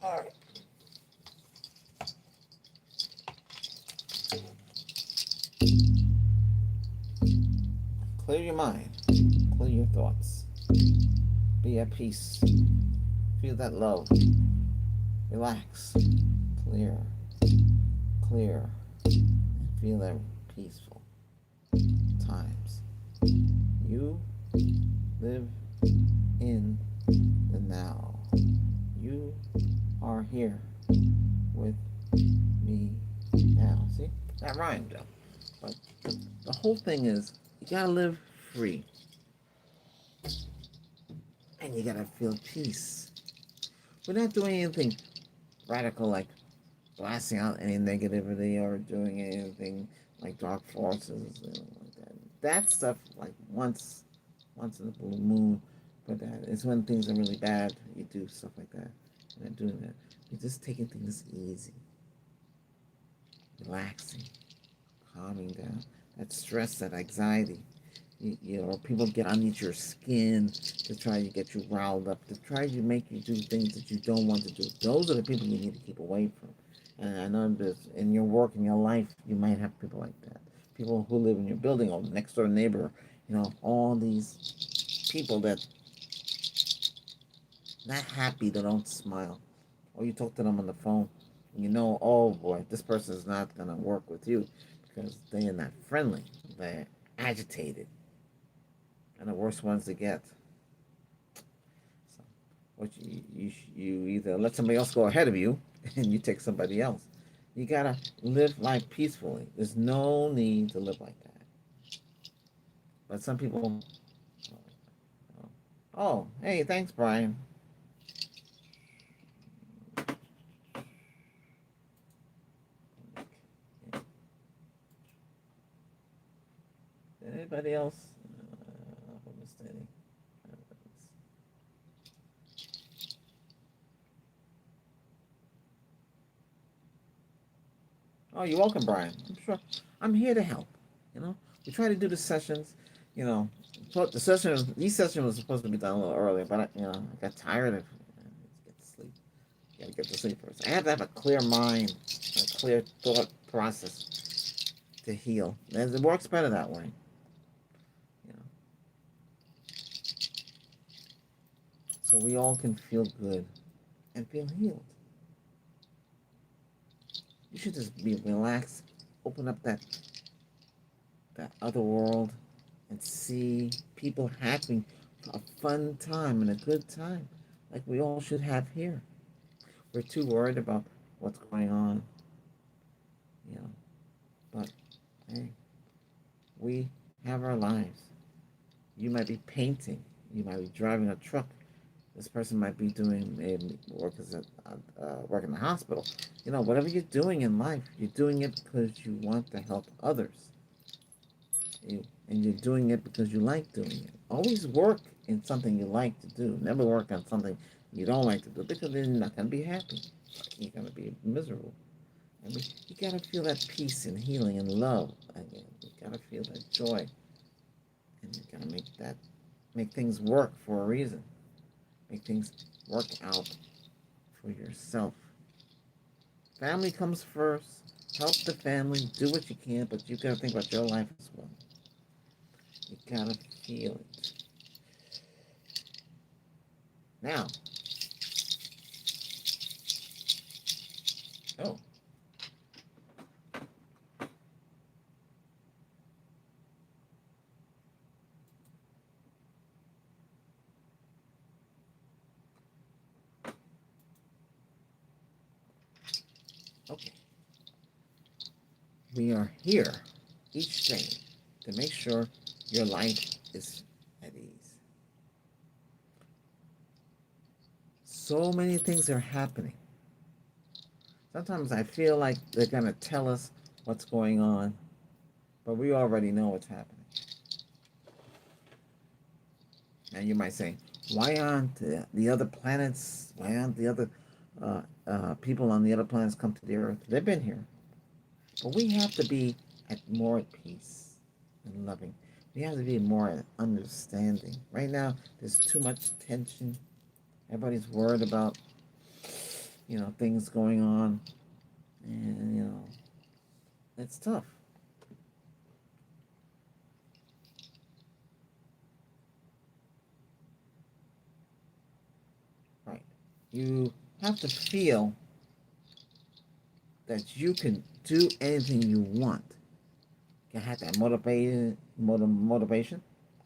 All right. Clear your mind. Clear your thoughts. Be at peace. Feel that love. Relax. Clear. Clear. And feel that peaceful times. You live in the now. You are here with me now. See? That rhymed though. But the whole thing is you gotta live free. And you gotta feel peace. We're not doing anything radical like blasting out any negativity or doing anything like dark forces, like that. That stuff, like once in a blue moon, but that is when things are really bad. You do stuff like that. You're not doing that. You're just taking things easy, relaxing, calming down. That stress, that anxiety. People get underneath your skin to try to get you riled up, to try to make you do things that you don't want to do. Those are the people you need to keep away from. And I know that in your work, in your life, you might have people like that. people who live in your building or next door neighbor, all these people that not happy, that don't smile. Or you talk to them on the phone, and oh boy, this person is not going to work with you because they are not friendly. They're agitated, and the worst ones to get. So, what you either let somebody else go ahead of you, and you take somebody else. You gotta live life peacefully. There's no need to live like that. But some people, oh, hey, thanks, Brian. Anybody else? Oh, you're welcome, Brian. I'm sure. I'm here to help. We try to do the sessions. You know, these sessions were supposed to be done a little earlier, but I got tired of. Get to sleep. Got to get to sleep first. I have to have a clear mind, a clear thought process to heal. And it works better that way. You know, so we all can feel good and feel healed. You should just be relaxed, open up that other world, and see people having a fun time and a good time, like we all should have here. We're too worried about what's going on, you know. But hey, we have our lives. You might be painting. You might be driving a truck. This person might be doing maybe work in the hospital. Whatever you're doing in life, you're doing it because you want to help others. And you're doing it because you like doing it. Always work in something you like to do. Never work on something you don't like to do, because then you're not going to be happy. You're going to be miserable. You got to feel that peace and healing and love again. You got to feel that joy. And you got to make things work for a reason. Make things work out for yourself. Family comes first. Help the family. Do what you can, but you got to think about your life as well. You gotta feel it. Now. Oh. Okay. We are here each day to make sure your life is at ease. So many things are happening. Sometimes I feel like they're going to tell us what's going on, but we already know what's happening. Now you might say, why aren't the other planets, why aren't the other people on the other planets come to the Earth? They've been here. But we have to be more at peace and loving. We have to be more understanding. Right now, there's too much tension. Everybody's worried about, things going on. And, it's tough. Right. You have to feel that you can do anything you want. You have that motivation,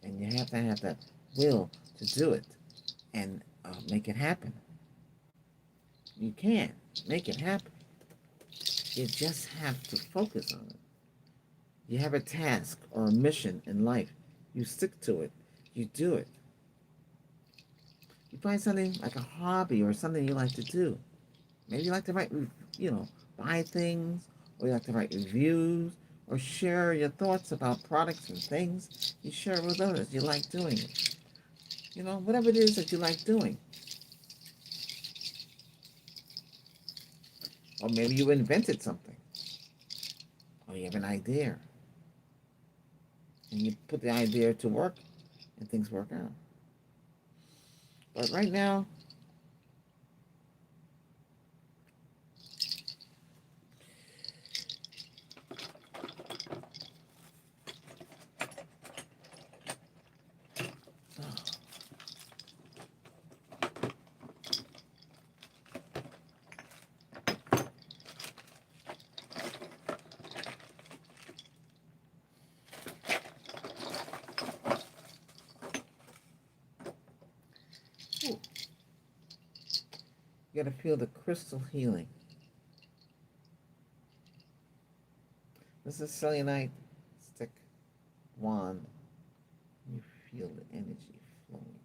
and you have to have that will to do it and make it happen. You can make it happen. You just have to focus on it. You have a task or a mission in life. You stick to it. You do it. You find something like a hobby or something you like to do. Maybe you like to write, buy things, or you like to write reviews, or share your thoughts about products and things. You share with others. You like doing it. Whatever it is that you like doing. Or maybe you invented something. Or you have an idea. And you put the idea to work, and things work out. But right now, You got to feel the crystal healing. This is selenite stick wand. You feel the energy flowing.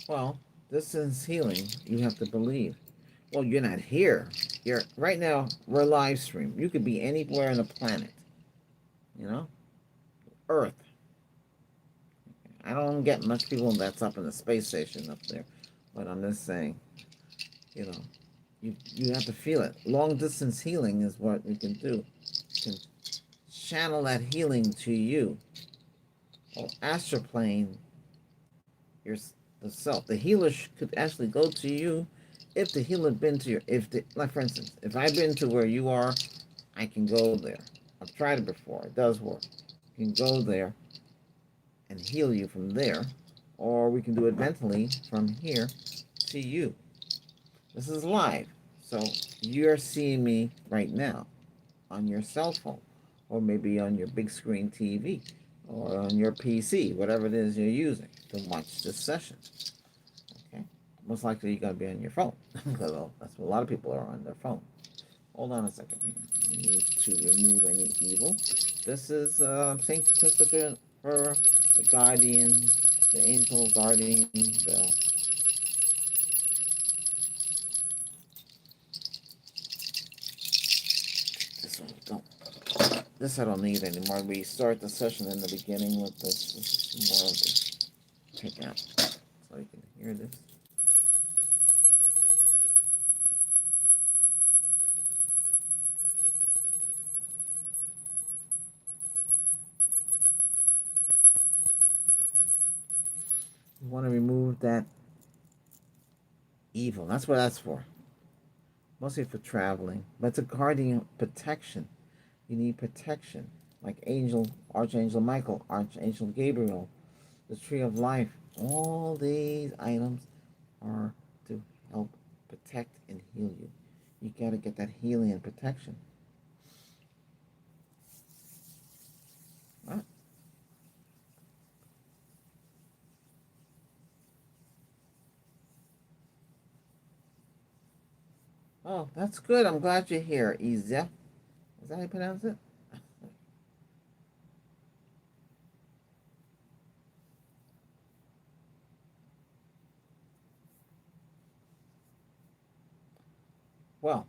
Well, this is healing. You have to believe. Well, you're not here. You're right now. We're live stream. You could be anywhere on the planet. You know, Earth. I don't get much people that's up in the space station up there, but I'm just saying. You know, you have to feel it. Long distance healing is what we can do. You can channel that healing to you. Or astral plane your the self. The healer could actually go to you if the healer had been to your like for instance, if I've been to where you are, I can go there. I've tried it before. It does work. You can go there and heal you from there, or we can do it mentally from here to you. This is live, so you're seeing me right now on your cell phone, or maybe on your big screen TV, or on your PC, whatever it is you're using to watch this session. Okay, most likely you're gonna be on your phone because that's what a lot of people are on their phone. Hold on a second here. We need to remove any evil. This is Saint Christopher, the guardian, the angel guardian bell. This one don't. This I don't need anymore. We start the session in the beginning with this. This is more of the take out so you can hear this. You want to remove that evil. That's what that's for. Mostly for traveling. But it's a guardian protection. You need protection. Like Angel, Archangel Michael, Archangel Gabriel, the Tree of Life. All these items are to help protect and heal you. You got to get that healing and protection. What? Oh, that's good. I'm glad you're here, Izia. Is that how you pronounce it? Well,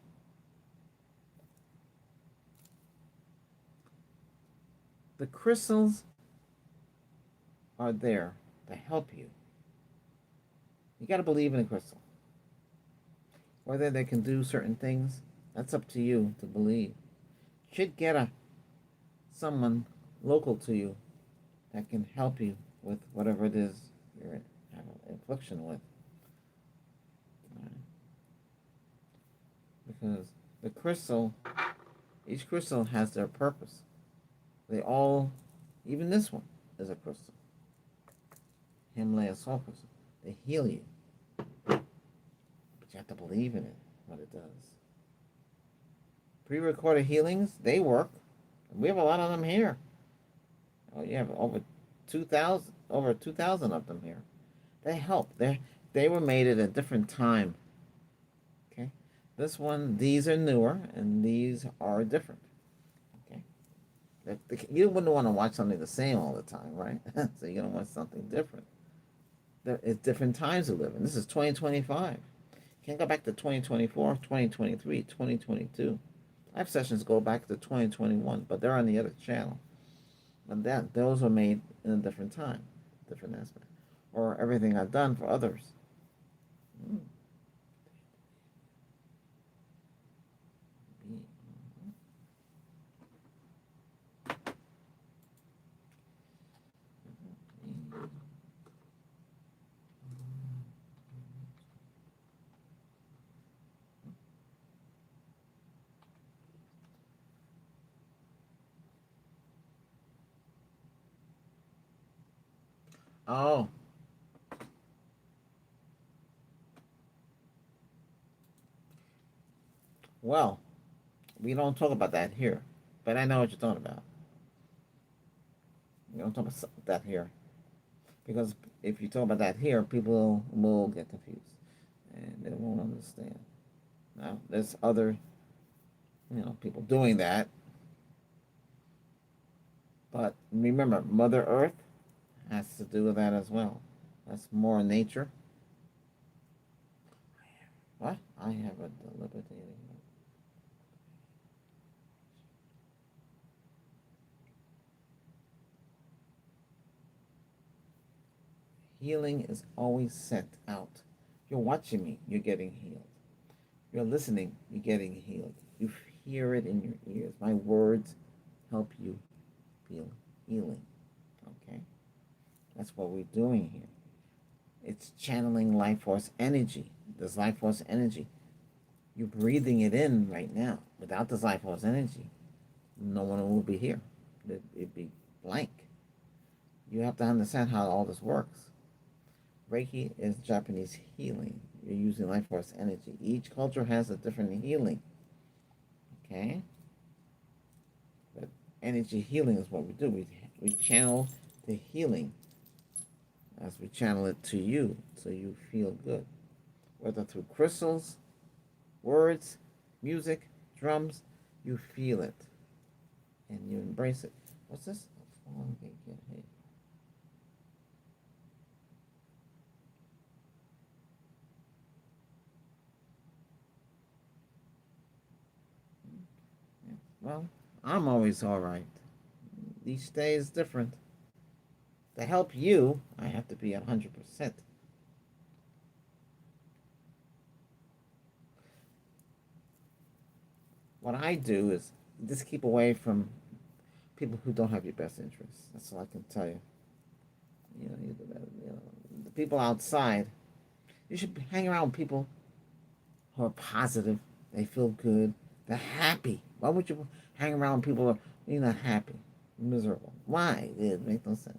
the crystals are there to help you. You got to believe in a crystal. Whether they can do certain things, that's up to you to believe. You should get someone local to you that can help you with whatever it is you're having affliction with. Right? Because the crystal, each crystal has their purpose. They all, even this one, is a crystal. Himalaya salt crystal. They heal you. But you have to believe in it, what it does. Pre-recorded healings, they work. We have a lot of them here. Oh, you have over 2,000 of them here. They help. They were made at a different time. Okay, this one, these are newer, and these are different. Okay, you wouldn't want to watch something the same all the time, right? So you're gonna want something different. It's different times to live in. This is 2025. Can't go back to 2024, 2023, 2022. Live sessions go back to 2021, but they're on the other channel. And those were made in a different time, different aspect. Or everything I've done for others. Mm. Oh, Well, we don't talk about that here, but I know what you're talking about. We don't talk about that here because if you talk about that here, people will get confused and they won't understand. Now, there's other, people doing that, but remember, Mother Earth has to do with that as well. That's more nature. What? I have a debilitating. Healing is always sent out. You're watching me, you're getting healed. You're listening, you're getting healed. You hear it in your ears. My words help you feel healing. Okay? That's what we're doing here. It's channeling life force energy. This life force energy. You're breathing it in right now. Without this life force energy, no one will be here. It'd be blank. You have to understand how all this works. Reiki is Japanese healing. You're using life force energy. Each culture has a different healing. Okay? But energy healing is what we do. We channel the healing as we channel it to you so you feel good. Whether through crystals, words, music, drums, you feel it and you embrace it. What's this? Well, I'm always all right. Each day is different. To help you, I have to be 100%. What I do is just keep away from people who don't have your best interests. That's all I can tell you. The people outside, you should hang around people who are positive. They feel good. They're happy. Why would you hang around people who are you're not happy, miserable? Why? It makes no sense.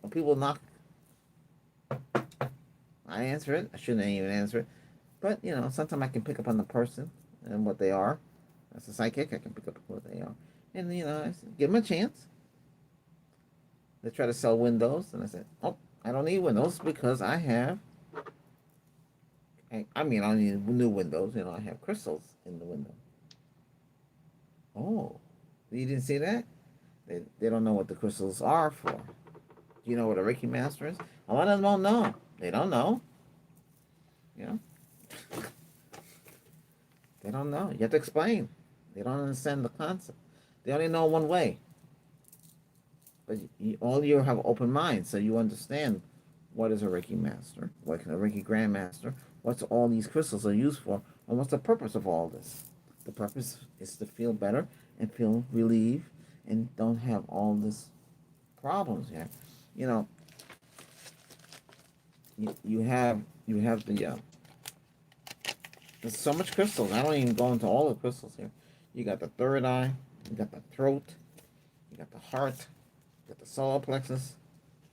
People knock. I answer it. I shouldn't even answer it. But, sometimes I can pick up on the person and what they are. As a psychic, I can pick up what they are. And, I give them a chance. They try to sell windows. And I said, oh, I don't need windows because I have. I mean, I don't need new windows. I have crystals in the window. Oh, you didn't see that? They don't know what the crystals are for. Do you know what a Reiki master is? A lot of them don't know. They don't know. You know? They don't know. You have to explain. They don't understand the concept. They only know one way. But all you have open minds, so you understand what is a Reiki master, what is a Reiki grandmaster, what's all these crystals are used for, and what's the purpose of all this. The purpose is to feel better and feel relieved and don't have all this problems here. You know, you have the there's so much crystals. I don't even go into all the crystals here. You got the third eye, you got the throat, you got the heart, you got the solar plexus,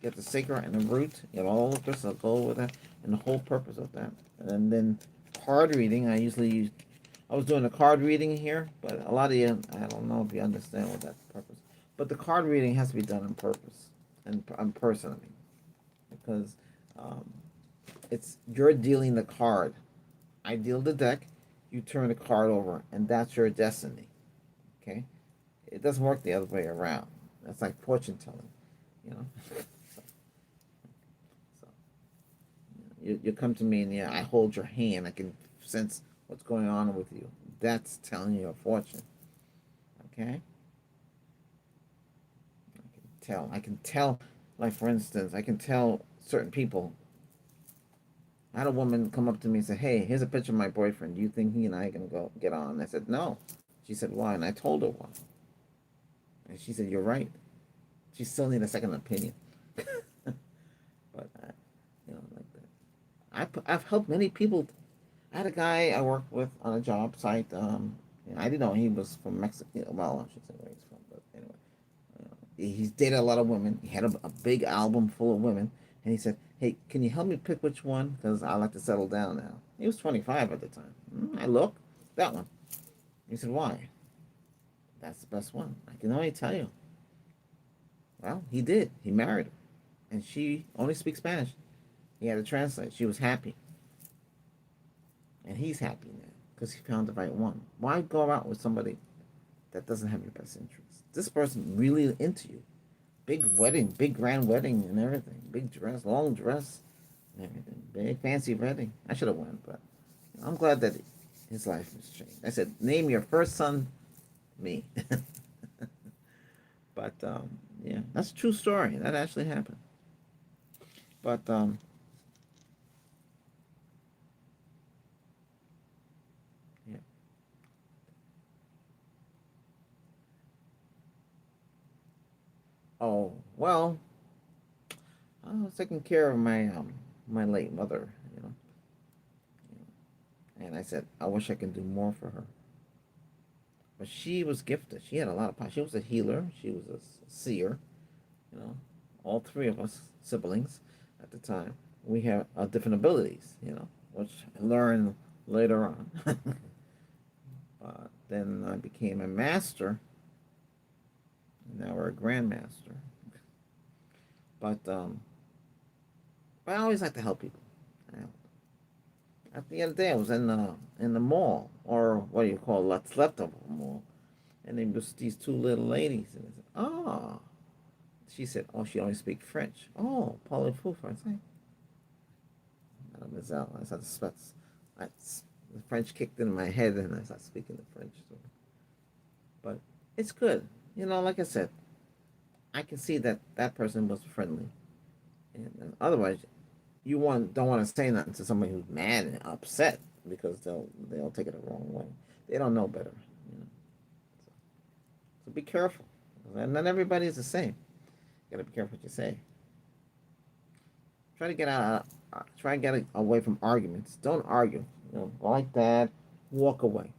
you got the sacral and the root. You have all the crystals that go with that, and the whole purpose of that. And then card reading, I usually use. I was doing a card reading here, but a lot of you, I don't know if you understand what that purpose. But the card reading has to be done on purpose and on person, I mean, because um, it's you're dealing the card. I deal the deck, you turn the card over, and that's your destiny. Okay, it doesn't work the other way around. That's like fortune telling, you know. so, so you come to me and yeah, I hold your hand. I can sense what's going on with you. That's telling you a fortune. Okay, I can tell. I can tell. Like for instance, I can tell certain people. I had a woman come up to me and say, "Hey, here's a picture of my boyfriend. Do you think he and I can go get on?" I said, "No." She said, "Why?" And I told her why. And she said, "You're right." She still need a second opinion. but like that. I've helped many people. I had a guy I worked with on a job site. I didn't know he was from Mexico. Well, I should say where he's from, but anyway, he's dated a lot of women. He had a big album full of women, And he said, "Hey, can you help me pick which one? Because I like to settle down now." He was 25 at the time. I look, that one. He said, "Why?" "That's the best one." I can only tell you. Well, he did. He married her, and she only speaks Spanish. He had to translate. She was happy, and he's happy now because he found the right one. Why go out with somebody that doesn't have your best interest? This person really into you. Big wedding, big grand wedding, and everything. Big dress, long dress, and everything. Big fancy wedding. I should have went, but I'm glad that his life has changed. I said, "Name your first son me." But yeah, that's a true story. That actually happened. But yeah. Oh well, I was taking care of my late mother, you know, and I said I wish I could do more for her. But she was gifted. She had a lot of power. She was a healer. She was a seer. You know, all three of us siblings at the time, we have different abilities. You know, which I learned later on. Then I became a master, and now we're a grandmaster. But I always like to help people. At the end of the day, I was in the mall, or what do you call it, what's left of a mall, and there was these two little ladies, and I said, "Oh," she said, "Oh, she only speaks French." "Oh, parlez-vous français?" Mademoiselle, I said, I, the French kicked in my head, and I started speaking the French. So. But it's good, you know. Like I said, I can see that that person was friendly, and otherwise, you don't want to say nothing to somebody who's mad and upset because they'll take it the wrong way. They don't know better, you know. So be careful. And not everybody is the same. You gotta be careful what you say. Try to get away from arguments. Don't argue. You know, like that. Walk away.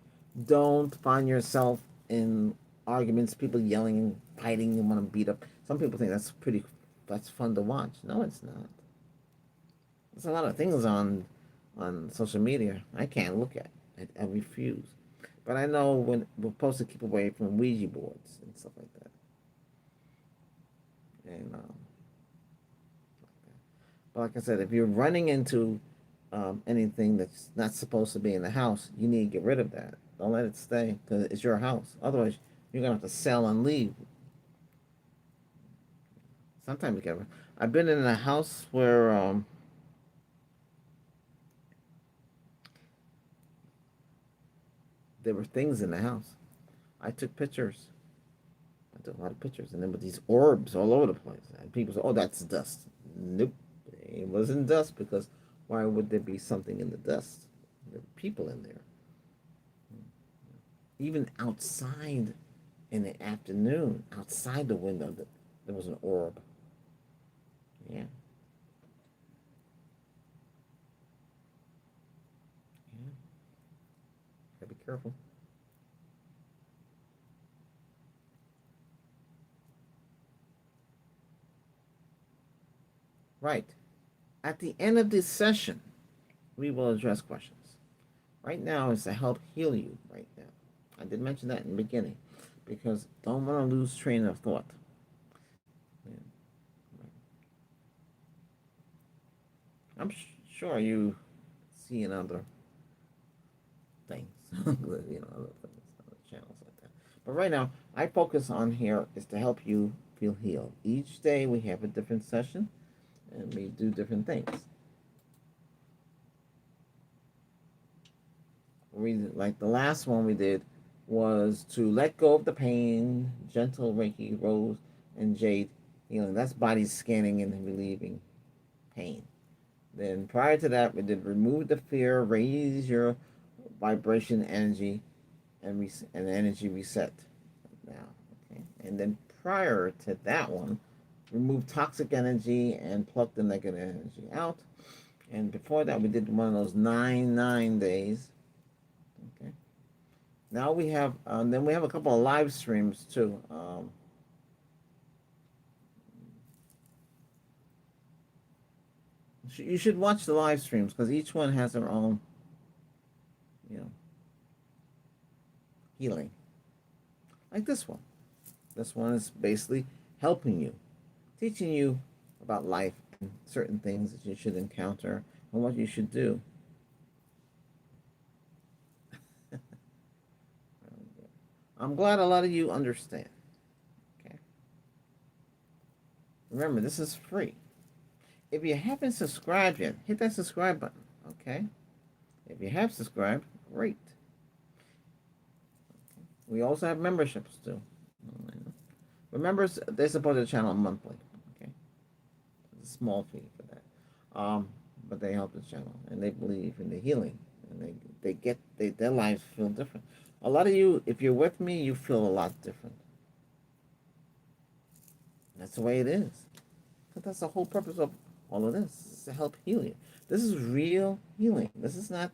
Don't find yourself in arguments. People yelling and fighting and want to beat up. Some people think that's fun to watch. No, it's not. There's a lot of things on social media I can't look at. I refuse. But I know when we're supposed to keep away from Ouija boards and stuff like that. And but like I said, if you're running into anything that's not supposed to be in the house, you need to get rid of that. Don't let it stay because it's your house. Otherwise, you're gonna have to sell and leave. Sometimes you can. I've been in a house where there were things in the house. I took pictures. I took a lot of pictures, and then with these orbs all over the place, and people say, "Oh, that's dust." Nope, it wasn't dust because why would there be something in the dust? There were people in there. Even outside in the afternoon, outside the window, there was an orb. Yeah, yeah. Gotta be careful. Right. At the end of this session, we will address questions. Right now is to help heal you. Right now, I did mention that in the beginning, because don't want to lose train of thought. Yeah. I'm sure you see in other things, other things, other channels like that. But right now, I focus on here is to help you feel healed. Each day we have a different session, and we do different things. Like the last one we did was to let go of the pain, gentle Reiki, rose, and jade healing. That's body scanning and relieving pain. Then prior to that, we did remove the fear, raise your vibration energy, and energy reset. Now, okay. And then prior to that one, remove toxic energy and pluck the negative energy out. And before that, we did one of those 9 days. Okay. Now we have, then we have a couple of live streams too. You should watch the live streams because each one has their own, you know, healing. Like this one. This one is basically helping you, teaching you about life and certain things that you should encounter and what you should do. I'm glad a lot of you understand. Okay. Remember, this is free. If you haven't subscribed yet, hit that subscribe button. Okay. If you have subscribed, great. We also have memberships too. Remember, they support the channel monthly. Okay. It's a small fee for that. But they help the channel and they believe in the healing and their lives feel different. A lot of you, if you're with me, you feel a lot different. That's the way it is. But that's the whole purpose of all of this, is to help heal you. This is real healing. This is not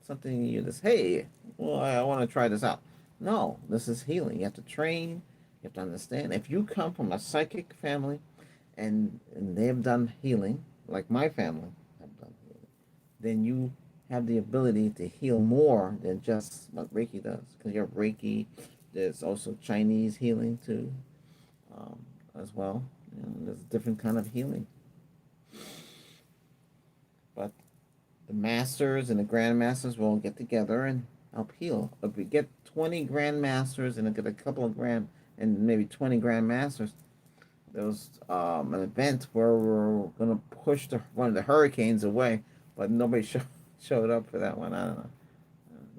something you just, hey, well, I want to try this out. No, this is healing. You have to train. You have to understand. If you come from a psychic family and they have done healing, like my family have done healing, then you have the ability to heal more than just what Reiki does. Because you have Reiki, there's also Chinese healing too, um, as well. There's a different kind of healing. But the masters and the grandmasters will get together and help heal. If we get 20 grandmasters and get a couple of and maybe 20 grandmasters, there was an event where we're going to push one of the hurricanes away, but nobody showed up for that one. I don't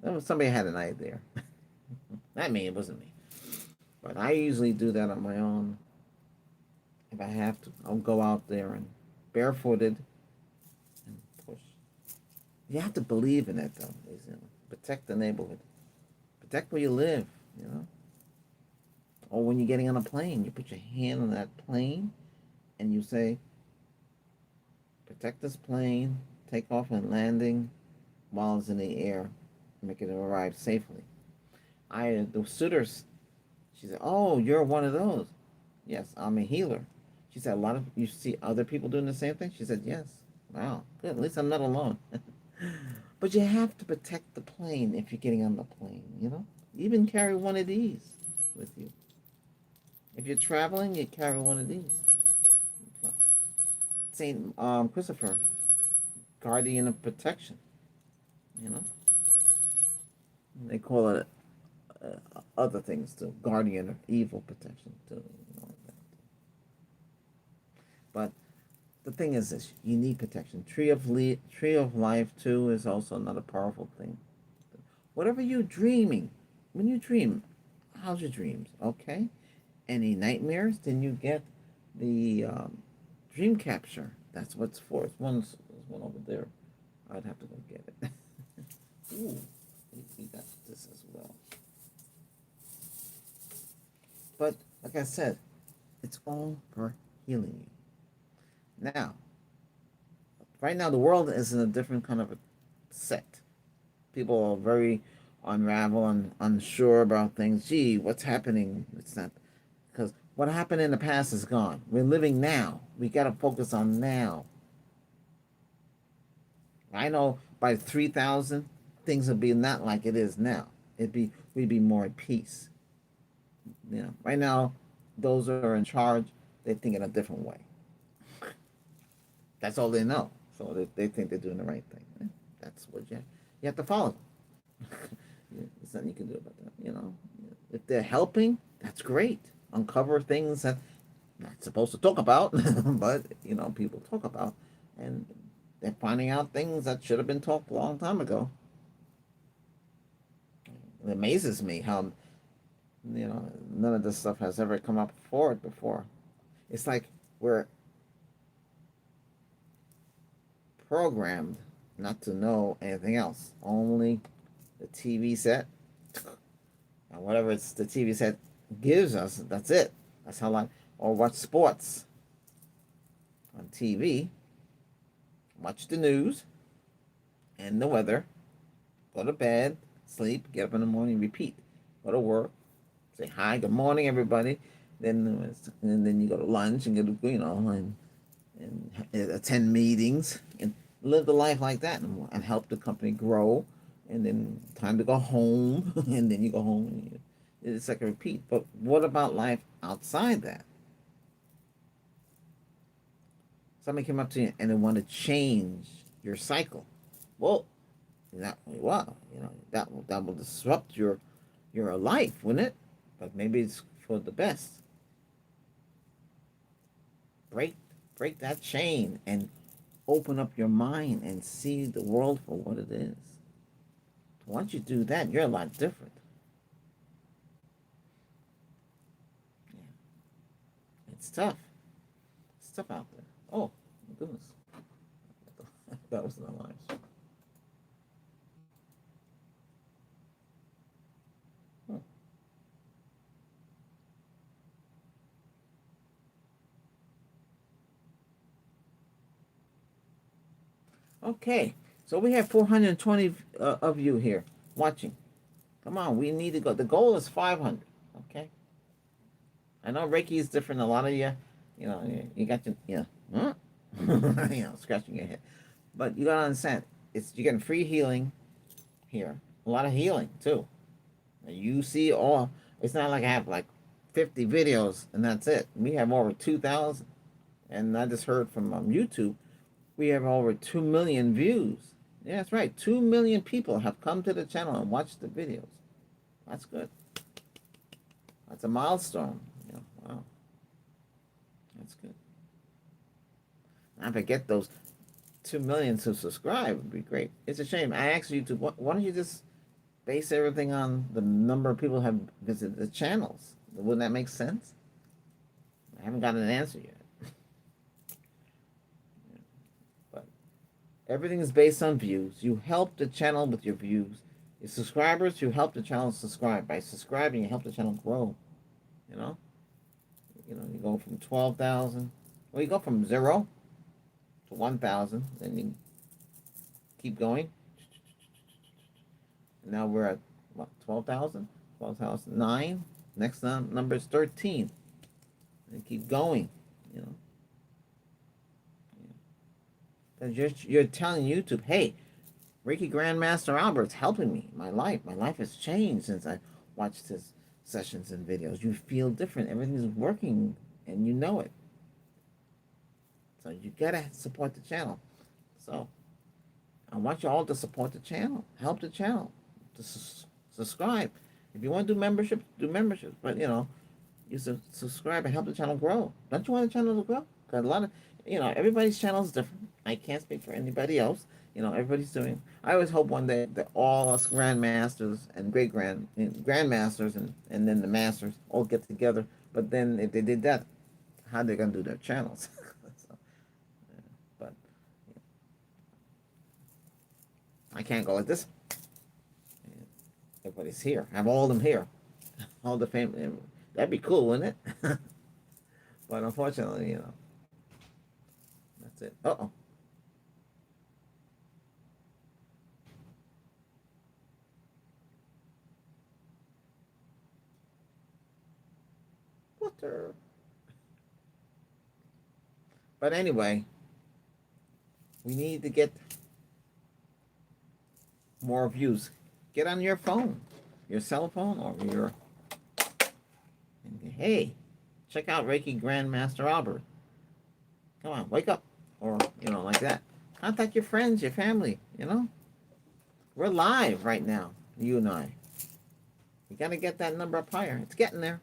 know. Somebody had an idea. Not me, it wasn't me. But I usually do that on my own. If I have to, I'll go out there and barefooted and push. You have to believe in it, though. Protect the neighborhood. Protect where you live, you know. Or when you're getting on a plane, you put your hand on that plane and you say, protect this plane, take off and landing while it's in the air, make it arrive safely. The suitors, she said, oh, you're one of those. Yes, I'm a healer. She said, you see other people doing the same thing? She said, yes. Wow, good. At least I'm not alone. But you have to protect the plane if you're getting on the plane, you know? Even carry one of these with you. If you're traveling, you carry one of these. Saint Christopher, guardian of protection, you know? They call it other things too, guardian of evil protection too. You know, like that. But the thing is this: you need protection. Tree of life too is also another powerful thing. Whatever you're dreaming, when you dream, how's your dreams? Okay. Any nightmares? Then you get the dream capture. That's what's for. There's one over there. I'd have to go get it. Ooh, we got this as well. But like I said, it's all for healing you. Now, right now the world is in a different kind of a set. People are very unravel and unsure about things. Gee, what's happening? It's not because what happened in the past is gone. We're living now. We got to focus on now. I know by 3,000, things will be not like it is now. We'd be more at peace. You know, right now, those who are in charge, they think in a different way. That's all they know. So they think they're doing the right thing. That's what you have to follow them. There's nothing you can do about that. You know, if they're helping, that's great. Uncover things that not supposed to talk about, but you know, people talk about, and they're finding out things that should have been talked a long time ago. It amazes me how none of this stuff has ever come up forward before. It's like we're programmed not to know anything else. Only the TV set and whatever the TV set gives us. That's it. That's how life. Or watch sports on TV. Watch the news and the weather. Go to bed, sleep, get up in the morning, repeat. Go to work, say hi, good morning, everybody. Then you go to lunch and get and and attend meetings and live the life like that, and help the company grow. And then time to go home, and then you go home. And it's like a repeat. But what about life outside that? Somebody came up to you and they want to change your cycle. Well, that well, that will disrupt your life, wouldn't it? But maybe it's for the best. Break break that chain and open up your mind and see the world for what it is. Once you do that, you're a lot different. Yeah. It's tough. It's tough out there. Oh, my goodness. That was not live. Hmm. Okay, so we have 420 of you here watching. Come on, we need to go. The goal is 500. Okay, I know Reiki is different. A lot of you, you got your, huh? Scratching your head. But you gotta understand, you're getting free healing here. A lot of healing too. You see all. It's not like I have like 50 videos and that's it. We have over 2,000, and I just heard from YouTube we have over 2 million views. Yeah, that's right. 2 million people have come to the channel and watched the videos. That's good. That's a milestone. Yeah, wow, that's good. Now, if I get those 2 million to subscribe, would be great. It's a shame. I asked YouTube, why don't you just base everything on the number of people who have visited the channels? Wouldn't that make sense? I haven't gotten an answer yet. But everything is based on views. You help the channel with your views. Your subscribers, you help the channel subscribe. By subscribing, you help the channel grow. You know, you go from 12,000. Well, you go from 0 to 1,000, then you keep going. And now we're at what, 12,000? 12,009. Next number is 13. And keep going. You know, you're telling YouTube, hey, Reiki Grandmaster Albert's helping me. My life has changed since I watched his sessions and videos. You feel different. Everything's working, and you know it. So you gotta support the channel. So I want you all to support the channel. Help the channel. To subscribe. If you want to do memberships, do memberships. But you subscribe and help the channel grow. Don't you want the channel to grow? Because a lot of, everybody's channel is different. I can't speak for anybody else. Everybody's doing. I always hope one day that all us grandmasters and grandmasters and then the masters all get together. But then if they did that, how are they gonna do their channels? So, but I can't go like this. Everybody's here. I have all of them here. All the family. That'd be cool, wouldn't it? But unfortunately, that's it. Uh-oh. Water. But anyway, we need to get more views. Get on your phone, your cell phone, or hey, check out Reiki Grandmaster Albert. Come on, wake up. Or, like that. Contact your friends, your family, We're live right now, you and I. You got to get that number up higher. It's getting there.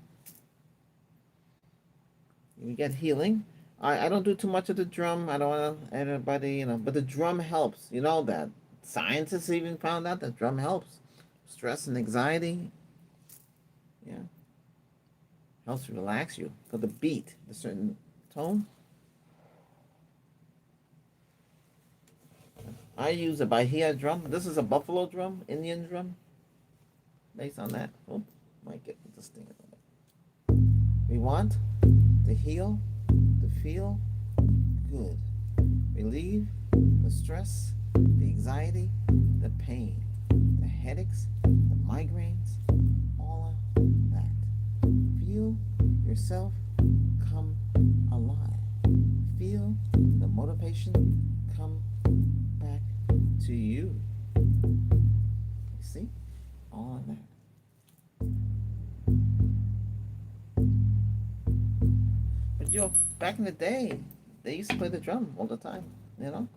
You get healing. I don't do too much of the drum. I don't want anybody, but the drum helps. You know that. Scientists even found out that drum helps. Stress and anxiety. Yeah. Helps relax you. For the beat, the certain tone. I use a Bahia drum. This is a buffalo drum, Indian drum. Based on that. Oh, might get this thing. We want to heal, to feel good. Relieve the stress, the anxiety, the pain, the headaches, the migraines, all of that. Feel yourself come alive. feel the motivation come back to you. You see? All of that. But back in the day, they used to play the drum all the time, you know?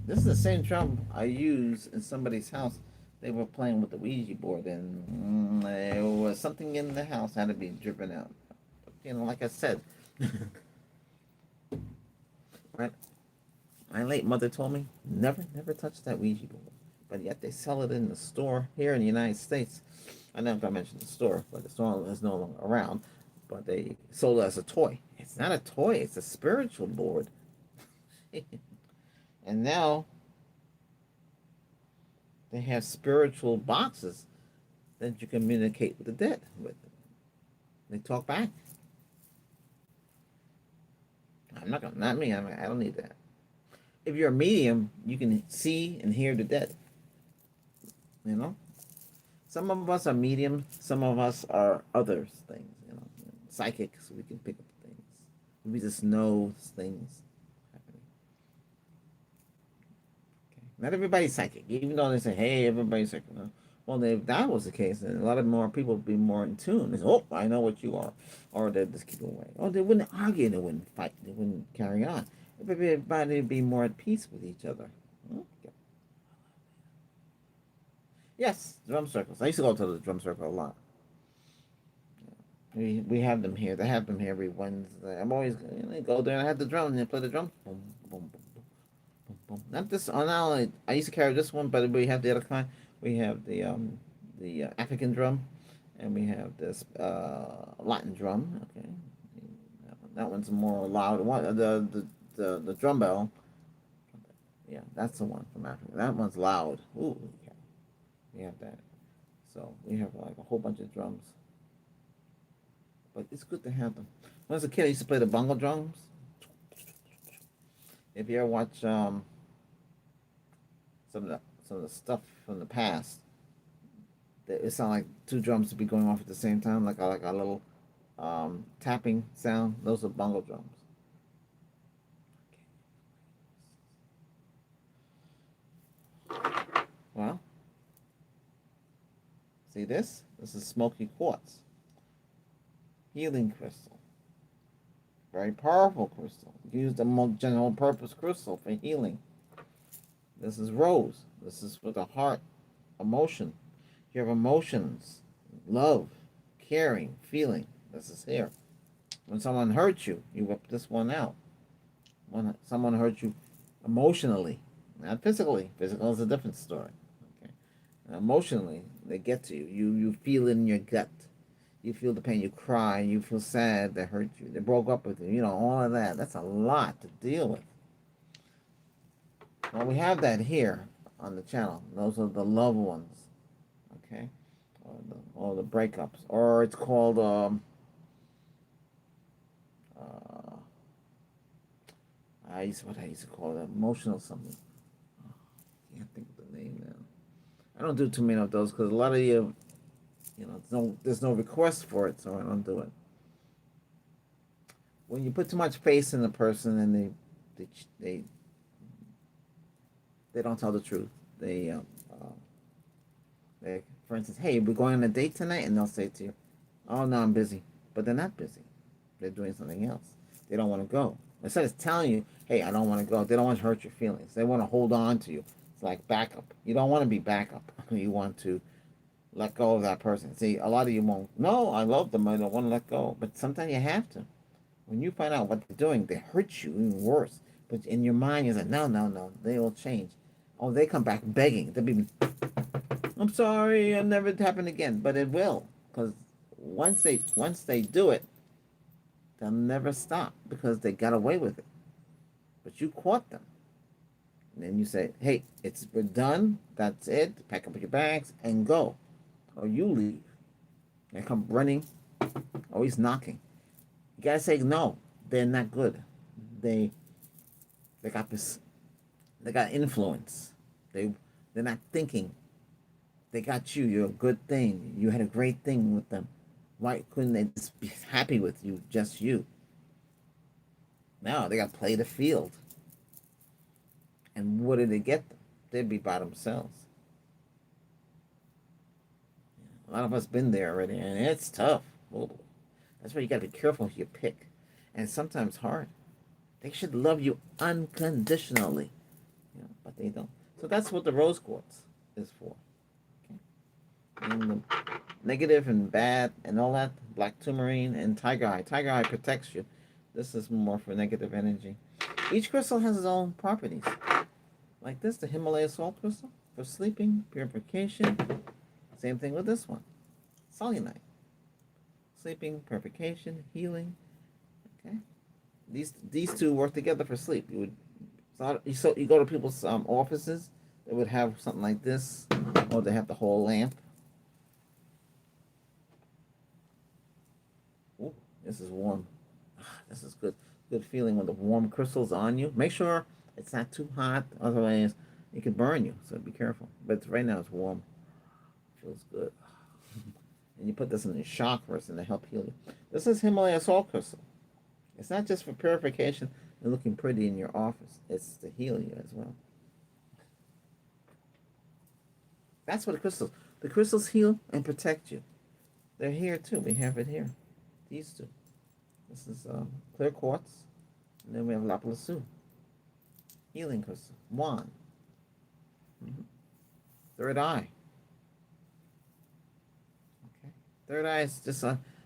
This is the same drum I used in somebody's house. They were playing with the Ouija board, and there was something in the house had to be driven out. You know, like I said, right? My late mother told me never, never touch that Ouija board. But yet they sell it in the store here in the United States. I never gonna mention the store, but the store is no longer around. But they sold it as a toy. It's not a toy; it's a spiritual board. And now they have spiritual boxes that you communicate with the dead with. They talk back. I'm not gonna, not me. I don't need that. If you're a medium, you can see and hear the dead. You know, some of us are mediums. Some of us are others things. You know, psychics. We can pick up things. We just know things happening. Okay. Not everybody's psychic, even though they say, "Hey, everybody's psychic." No. Well, if that was the case, then a lot of more people would be more in tune. They say, "Oh, I know what you are," or they just keep away. Or they wouldn't argue. They wouldn't fight. They wouldn't carry on. Everybody would be more at peace with each other. Okay. Yes, drum circles. I used to go to the drum circle a lot. We have them here. They have them here every Wednesday. I'm always go there and I have the drum and they play the drum. Boom, boom, boom, boom, boom, boom. Not this. Oh, now I used to carry this one, but we have the other kind. We have the African drum, and we have this Latin drum. Okay, that one's more loud. One the drum bell. Yeah, that's the one from Africa. That one's loud. Ooh, yeah, we have that. So we have like a whole bunch of drums. But it's good to have them. When I was a kid, I used to play the bongo drums. If you ever watch some of the stuff from the past, it sounds like two drums to be going off at the same time, like a little tapping sound. Those are bongo drums. Well, see this? This is smoky quartz, healing crystal, very powerful crystal. Used a general purpose crystal for healing. This is rose. This is for the heart, emotion. You have emotions, love, caring, feeling. This is here. When someone hurts you, you whip this one out. When someone hurts you emotionally, not physically. Physical is a different story. Okay. And emotionally, they get to you. You feel it in your gut. You feel the pain. You cry. You feel sad. They hurt you. They broke up with you. You know, all of that. That's a lot to deal with. Well, we have that here on the channel. Those are the loved ones. Okay. Or the breakups. Or it's called uh, what I used to call it, emotional something. I can't think of the name now. I don't do too many of those because a lot of there's no request for it, so I don't do it. When you put too much faith in the person and they they they don't tell the truth. They, for instance, hey, we're going on a date tonight, and they'll say to you, "Oh no, I'm busy," but they're not busy. They're doing something else. They don't want to go. Instead of telling you, "Hey, I don't want to go," they don't want to hurt your feelings. They want to hold on to you. It's like backup. You don't want to be backup. You want to let go of that person. See, a lot of you won't. No, I love them. I don't want to let go. But sometimes you have to. When you find out what they're doing, they hurt you even worse. But in your mind, you're like, no, no, no. They will change. Oh, they come back begging. They'll be, I'm sorry, it'll never happen again. But it will, because once they do it, they'll never stop because they got away with it. But you caught them. And then you say, hey, we're done. That's it. Pack up your bags and go. Or you leave. They come running, always knocking. You gotta say no. They're not good. They they got this. They got influence. They're not thinking They got you. You're a good thing. You had a great thing with them. Why couldn't they just be happy with you, just you? Now they got to play the field. And what did they get them? They'd be by themselves. A lot of us been there already, and it's tough. Whoa. That's why you got to be careful who you pick. And it's sometimes hard. They should love you unconditionally, but they don't. So that's what the rose quartz is for. Okay? And the negative and bad and all that, black tourmaline and tiger eye. Tiger eye protects you. This is more for negative energy. Each crystal has its own properties. Like this, the Himalaya salt crystal for sleeping, purification. Same thing with this one, selenite. Sleeping, purification, healing. Okay, these two work together for sleep. You go to people's offices. They would have something like this, or they have the whole lamp. Ooh, this is warm. This is good. Good feeling when the warm crystal's on you. Make sure it's not too hot, otherwise it could burn you. So be careful. But right now it's warm. Feels good. And you put this in your chakras and to help heal you. This is Himalaya salt crystal. It's not just for purification and looking pretty in your office. It's to heal you as well. That's what the crystals heal and protect you. They're here too. We have it here. These two. This is clear quartz. And then we have lapis lazuli. Healing crystal. Wand. Mm-hmm. Third eye. Okay. Third eye is just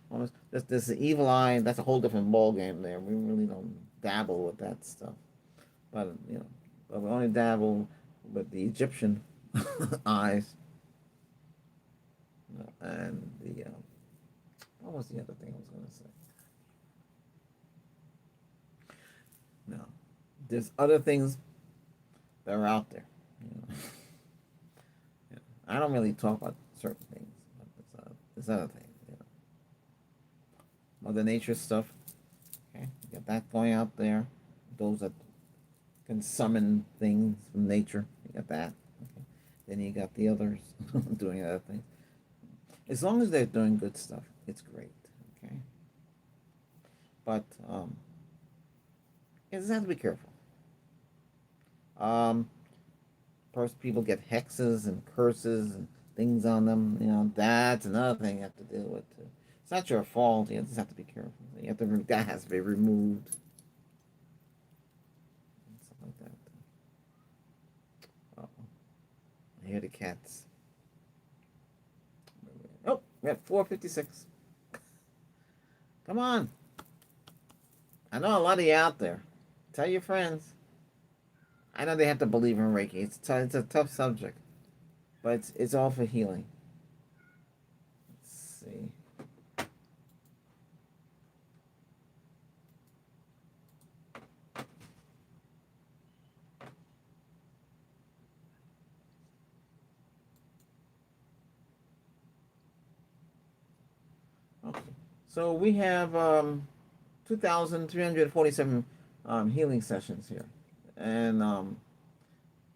almost this evil eye. That's a whole different ball game there. We really don't dabble with that stuff. But but we only dabble with the Egyptian eyes and the what was the other thing I was going to say? No, there's other things that are out there. Yeah. I don't really talk about certain things, but there's other things. Mother Nature stuff. Okay, you got that going out there. Those that can summon things from nature. You got that. Okay. Then you got the others doing other things. As long as they're doing good stuff, it's great. Okay. But you just have to be careful. Um, First, people get hexes and curses and things on them. That's another thing you have to deal with too. It's not your fault. You just have to be careful. That has to be removed. Something like that. Uh-oh. I hear the cats. Oh, we have 4:56. Come on. I know a lot of you out there. Tell your friends. I know they have to believe in Reiki. It's a tough subject, but it's all for healing. Let's see. Okay. So we have 2,347 healing sessions here, and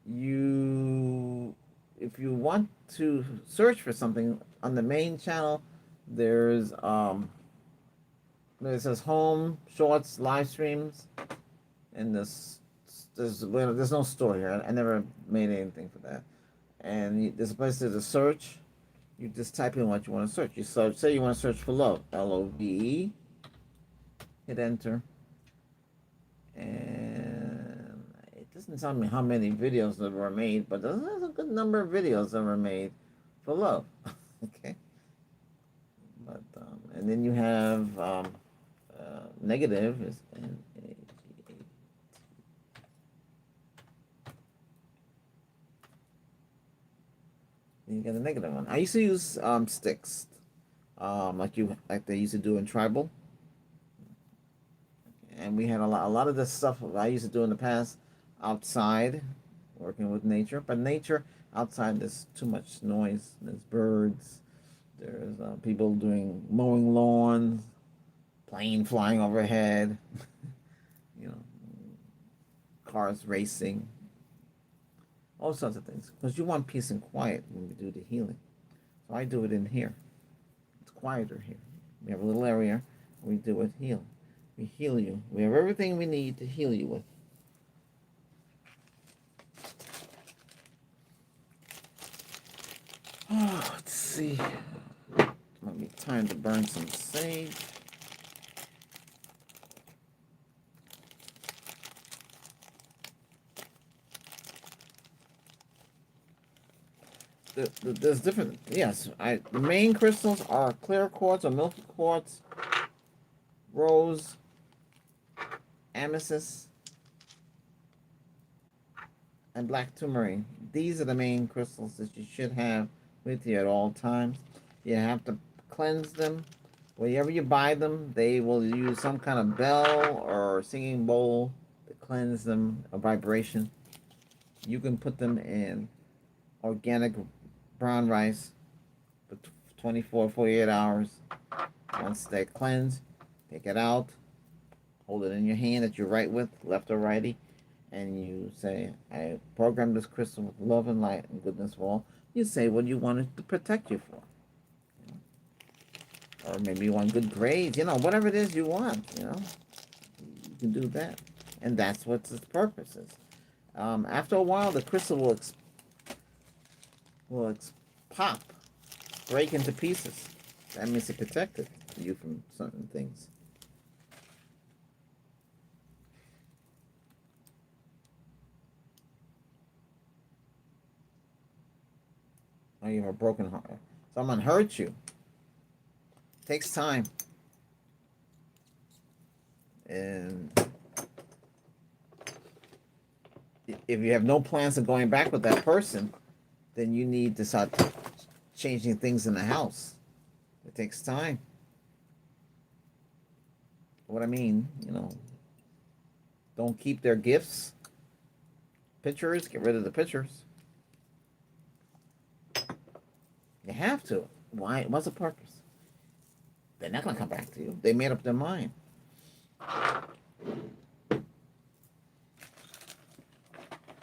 you if you want to search for something on the main channel, there's it says home shorts live streams, and there's no store here. I never made anything for that. And there's a place to search. You just type in what you want to search. Say you want to search for love, LOVE. Hit enter, and it doesn't tell me how many videos that were made, but there's a good number of videos that were made for love. Okay, but and then you have negative is NAGA. Then you get a negative one. I used to use sticks, like they used to do in tribal, and we had a lot of this stuff I used to do in the past outside, working with nature. But nature outside, there's too much noise. There's birds. There's people doing mowing lawns, plane flying overhead, you know, cars racing. all sorts of things. Because you want peace and quiet when we do the healing. So I do it in here. It's quieter here. We have a little area. We do it heal. We heal you. We have everything we need to heal you with. Oh, let's see. Might be time to burn some sage. There's different. Yes, the main crystals are clear quartz or milky quartz, rose, amethyst, and black tourmaline. These are the main crystals that you should have with you at all times. You have to cleanse them. Wherever you buy them, they will use some kind of bell or singing bowl to cleanse them, a vibration. You can put them in organic brown rice for 24, 48 hours. Once they cleanse, take it out, hold it in your hand that you write with, left or righty, and you say, I program this crystal with love and light and goodness for all. You say what you want it to protect you for. Or maybe you want good grades, whatever it is you want, you can do that. And that's what its purpose is. After a while, the crystal will pop, break into pieces. That means it protected you from certain things. Or you have a broken heart. Someone hurt you. It takes time. And if you have no plans of going back with that person, then you need to start changing things in the house. It takes time. What I mean, don't keep their gifts. Pictures, get rid of the pictures. You have to. Why? What's the purpose? They're not going to come back to you. They made up their mind.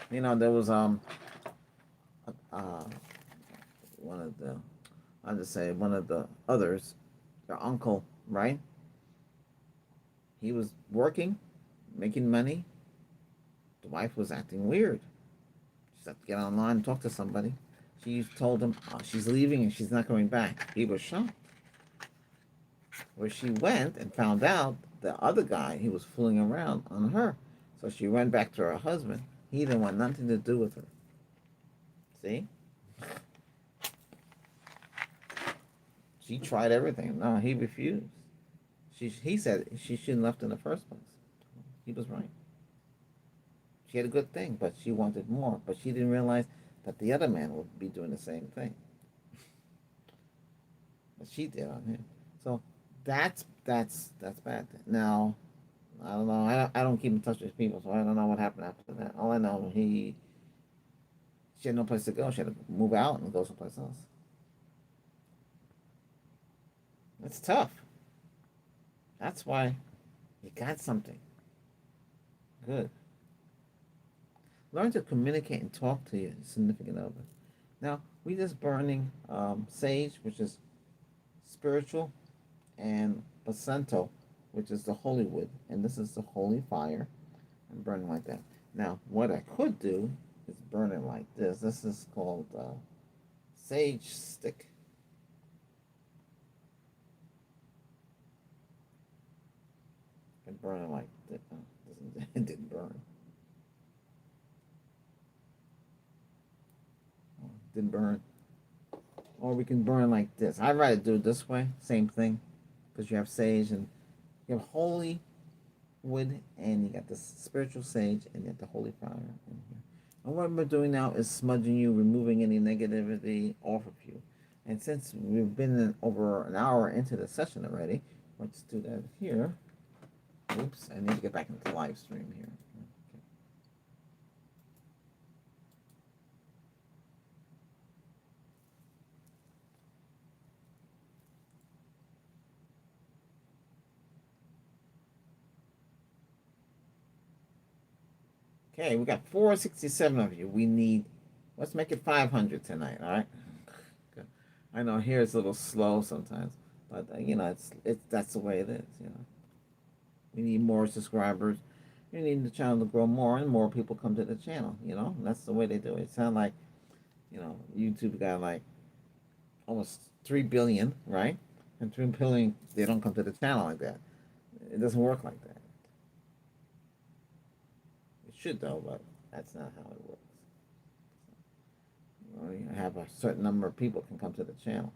There was one of the, I'll just say one of the others, their uncle, right? He was working, making money. The wife was acting weird. She had to get online and talk to somebody. She told him she's leaving and she's not coming back. He was shocked. Where she went and found out the other guy, he was fooling around on her. So she went back to her husband. He didn't want nothing to do with her. See? She tried everything. No, he refused. He said she shouldn't have left in the first place. He was right. She had a good thing, but she wanted more. But she didn't realize that the other man would be doing the same thing. But she did on him. So that's bad. Now, I don't know. I don't keep in touch with people, so I don't know what happened after that. All I know, she had no place to go. She had to move out and go someplace else. It's tough. That's why you got something. Good. Learn to communicate and talk to your significant other. Now, we just burning sage, which is spiritual, and basento, which is the holy wood, and this is the holy fire. I'm burning like that. Now, what I could do is burn it like this. This is called sage stick. And burn it like this. It didn't burn. Didn't burn. Or we can burn like this. I'd rather do it this way. Same thing. Because you have sage and you have holy wood and you got the spiritual sage and you got the holy fire in here. And what we're doing now is smudging you, removing any negativity off of you. And since we've been over an hour into the session already, let's do that here. Oops, I need to get back into the live stream here. Okay, we got 467 of you. We need Let's make it 500 tonight, all right? Good. I know here it's a little slow sometimes, but it's that's the way it is. We need more subscribers. We need the channel to grow more, and more people come to the channel. And that's the way they do it. It sounds like YouTube got like almost 3 billion, right? And 3 billion, they don't come to the channel like that. It doesn't work like that. It should though, but that's not how it works. You have a certain number of people can come to the channel.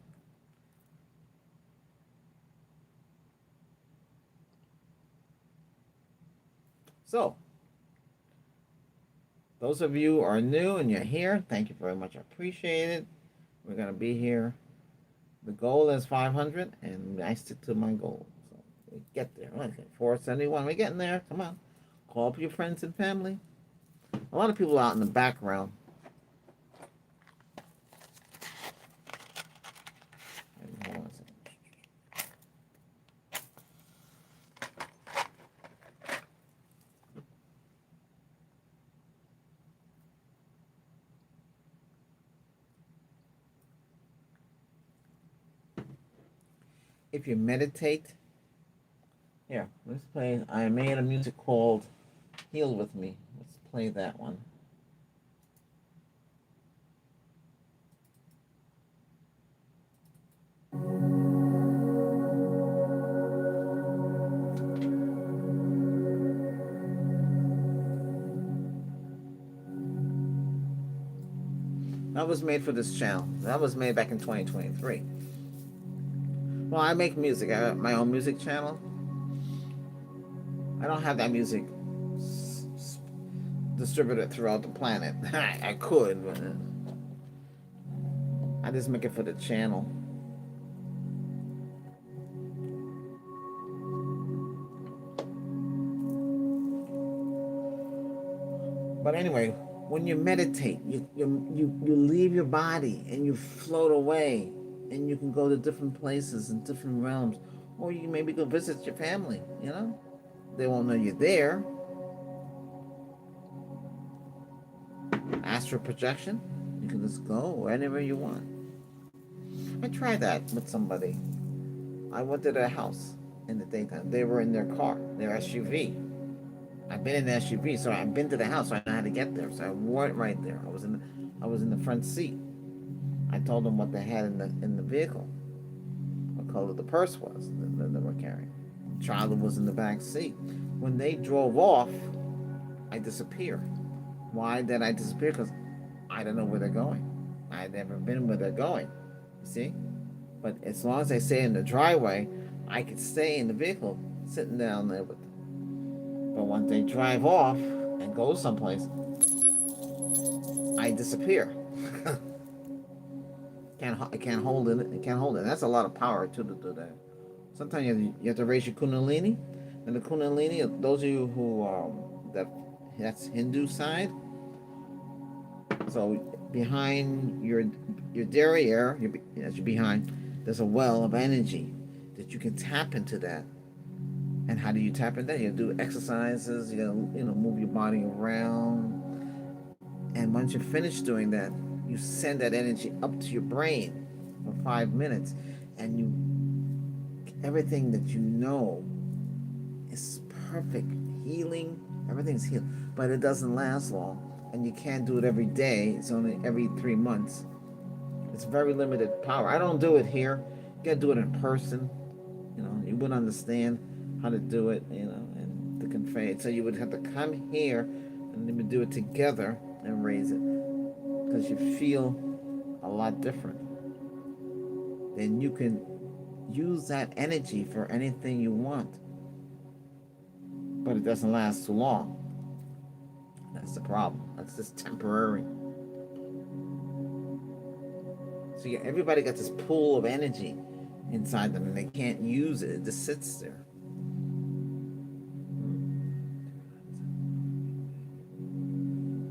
So, those of you who are new and you're here, thank you very much. I appreciate it. We're going to be here. The goal is 500, and I stick to my goal. So, we get there. Okay, 471. We're getting there. Come on. Call up your friends and family. A lot of people out in the background. Hold on a second. If you meditate, here, let's play. I made a music called Heal With Me. Let's play that one. That was made for this channel. That was made back in 2023. Well, I make music. I have my own music channel. I don't have that music distributed throughout the planet. I could, but I just make it for the channel. But anyway, when you meditate, you leave your body and you float away, and you can go to different places and different realms, or you can maybe go visit your family. They won't know you're there. Astral projection, you can just go wherever you want. I tried that with somebody. I went to their house in the daytime. They were in their car, their SUV. I've been in the SUV, so I've been to the house, so I know how to get there. So I went right there. I was in the front seat. I told them what they had in the vehicle, what color the purse was that they were carrying. Child was in the back seat. When they drove off, I disappeared. Why did I disappear? Because I don't know where they're going. I've never been where they're going. You see? But as long as I stay in the driveway, I could stay in the vehicle, sitting down there with them. But when they drive off and go someplace, I disappear. I can't hold it. I can't hold it. And that's a lot of power too to do that. Sometimes you have to raise your kundalini, and the kundalini. Those of you who that's Hindu side. So behind your derriere, as you're behind, there's a well of energy that you can tap into that. And how do you tap into that? You do exercises. Move your body around. And once you're finished doing that, you send that energy up to your brain for 5 minutes, and everything that you know is perfect. Healing, everything's healed, but it doesn't last long, and you can't do it every day. It's only every 3 months. It's very limited power. I don't do it here. You gotta do it in person. You wouldn't understand how to do it, and to convey it. So you would have to come here, and then we do it together and raise it, because you feel a lot different. Then you can use that energy for anything you want, but it doesn't last too long. That's the problem. That's just temporary. So everybody got this pool of energy inside them, and they can't use it. It just sits there.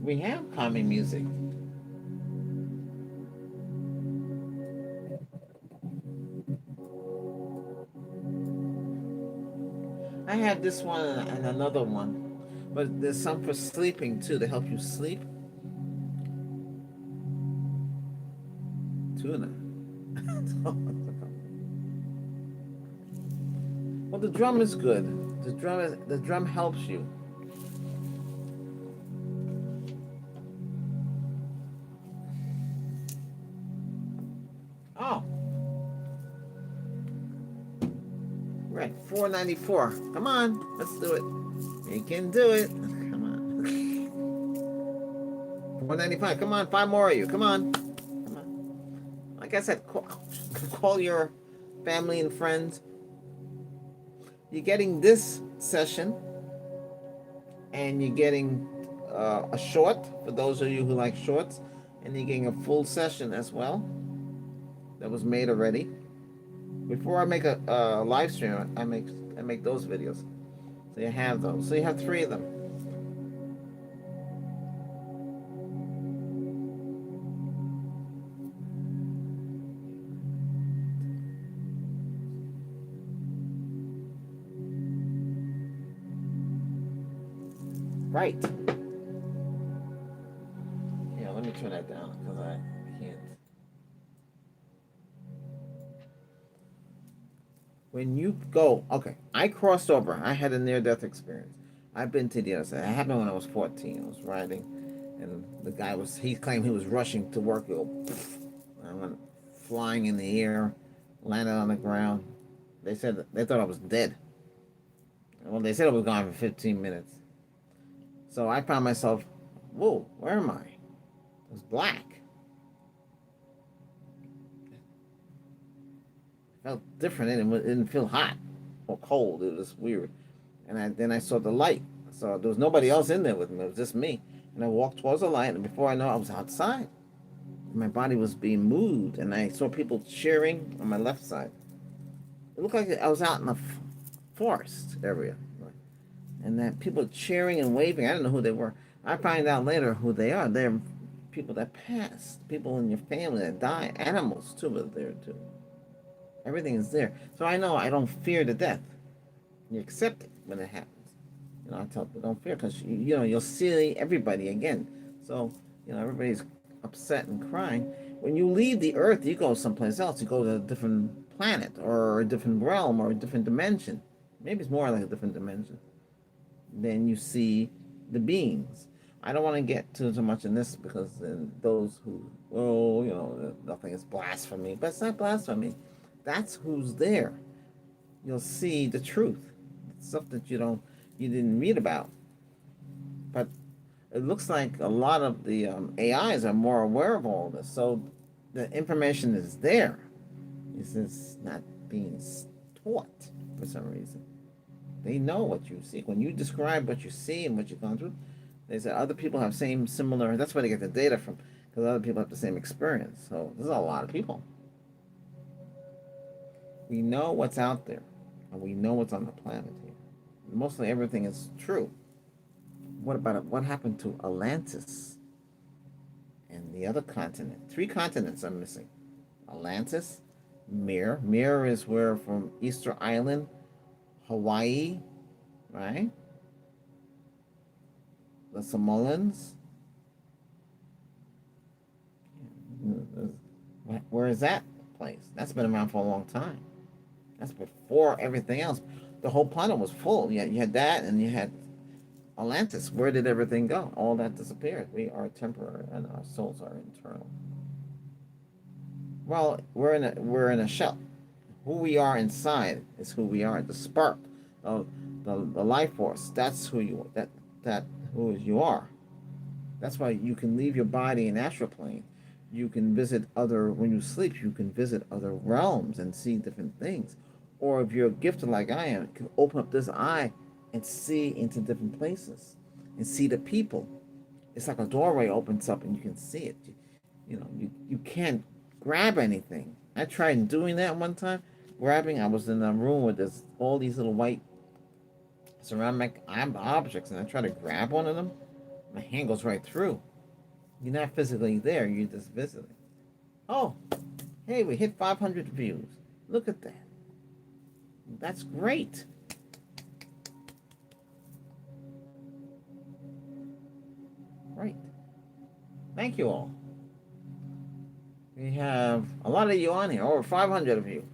We have calming music. I have this one and another one, but there's some for sleeping too to help you sleep. Tuna. Well, the drum is good. The drum helps you. Oh, we're at 494. Come on, let's do it. You can do it. Come on. 495. Come on, five more of you. Come on. Come on. Like I said, call your family and friends. You're getting this session, and you're getting a short for those of you who like shorts, and you're getting a full session as well that was made already. Before I make a live stream, I make those videos, so you have those. So you have three of them. Right. Yeah, let me turn that down because I can't. When you go, okay, I crossed over. I had a near-death experience. I've been to the other side. It happened when I was 14. I was riding, and he claimed he was rushing to work. I went flying in the air, landed on the ground. They thought I was dead. Well, they said I was gone for 15 minutes. So I found myself, whoa, where am I? It was black. It felt different, and it didn't feel hot or cold. It was weird. And then I saw the light. So there was nobody else in there with me. It was just me. And I walked towards the light, and before I know it, I was outside. My body was being moved, and I saw people cheering on my left side. It looked like I was out in the forest area, and that people cheering and waving. I didn't know who they were. I find out later who they are. They're people that passed, people in your family that die, animals too are there too. Everything is there. So I know I don't fear the death. You accept it when it happens. I tell people don't fear because you'll see everybody again. So everybody's upset and crying. When you leave the earth, you go someplace else. You go to a different planet or a different realm or a different dimension. Maybe it's more like a different dimension. Then you see the beings. I don't want to get too much in this because then those who, nothing is blasphemy, but it's not blasphemy. That's who's there. You'll see the truth, stuff that you didn't read about. But it looks like a lot of the AIs are more aware of all this, so the information is there. It's just not being taught for some reason. They know what you see. When you describe what you see and what you've gone through, they say other people have similar. That's where they get the data from, because other people have the same experience. So there's a lot of people. We know what's out there, and we know what's on the planet here. Mostly everything is true. What about it? What happened to Atlantis and the other continent? 3 continents are missing. Atlantis, Mir. Mir is where from Easter Island, Hawaii, right? The Samoans. Where is that place? That's been around for a long time. That's before everything else. The whole planet was full. You had that, and you had Atlantis. Where did everything go? All that disappeared. We are temporary, and our souls are eternal. Well, we're in a shell. Who we are inside is who we are. The spark of the life force. That's who you are. That who you are. That's why you can leave your body in astral plane. You can visit when you sleep, you can visit other realms and see different things. Or if you're gifted like I am, you can open up this eye and see into different places and see the people. It's like a doorway opens up and you can see it. You can't grab anything. I tried doing that one time. I was in a room with all these little white ceramic objects, and I tried to grab one of them. My hand goes right through. You're not physically there, you're just visiting. Oh, hey, we hit 500 views. Look at that. That's great. Right. Thank you all. We have a lot of you on here, over 500 of you.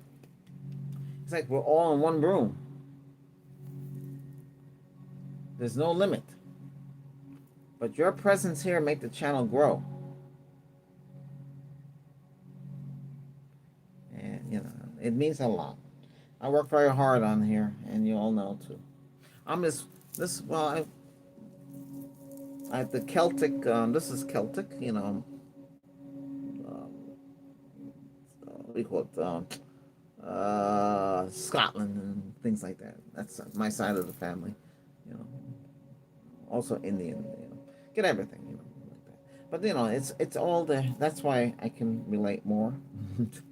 It's like we're all in one room. There's no limit. But your presence here make the channel grow. And, you know, it means a lot. I work very hard on here, and you all know, too. I'm just, this, well, I have the Celtic, this is Celtic, you know, what do you call it, Scotland and things like that. That's my side of the family, you know. Also Indian, you know. Get everything, you know, like that. But you know, it's all there. That's why I can relate more to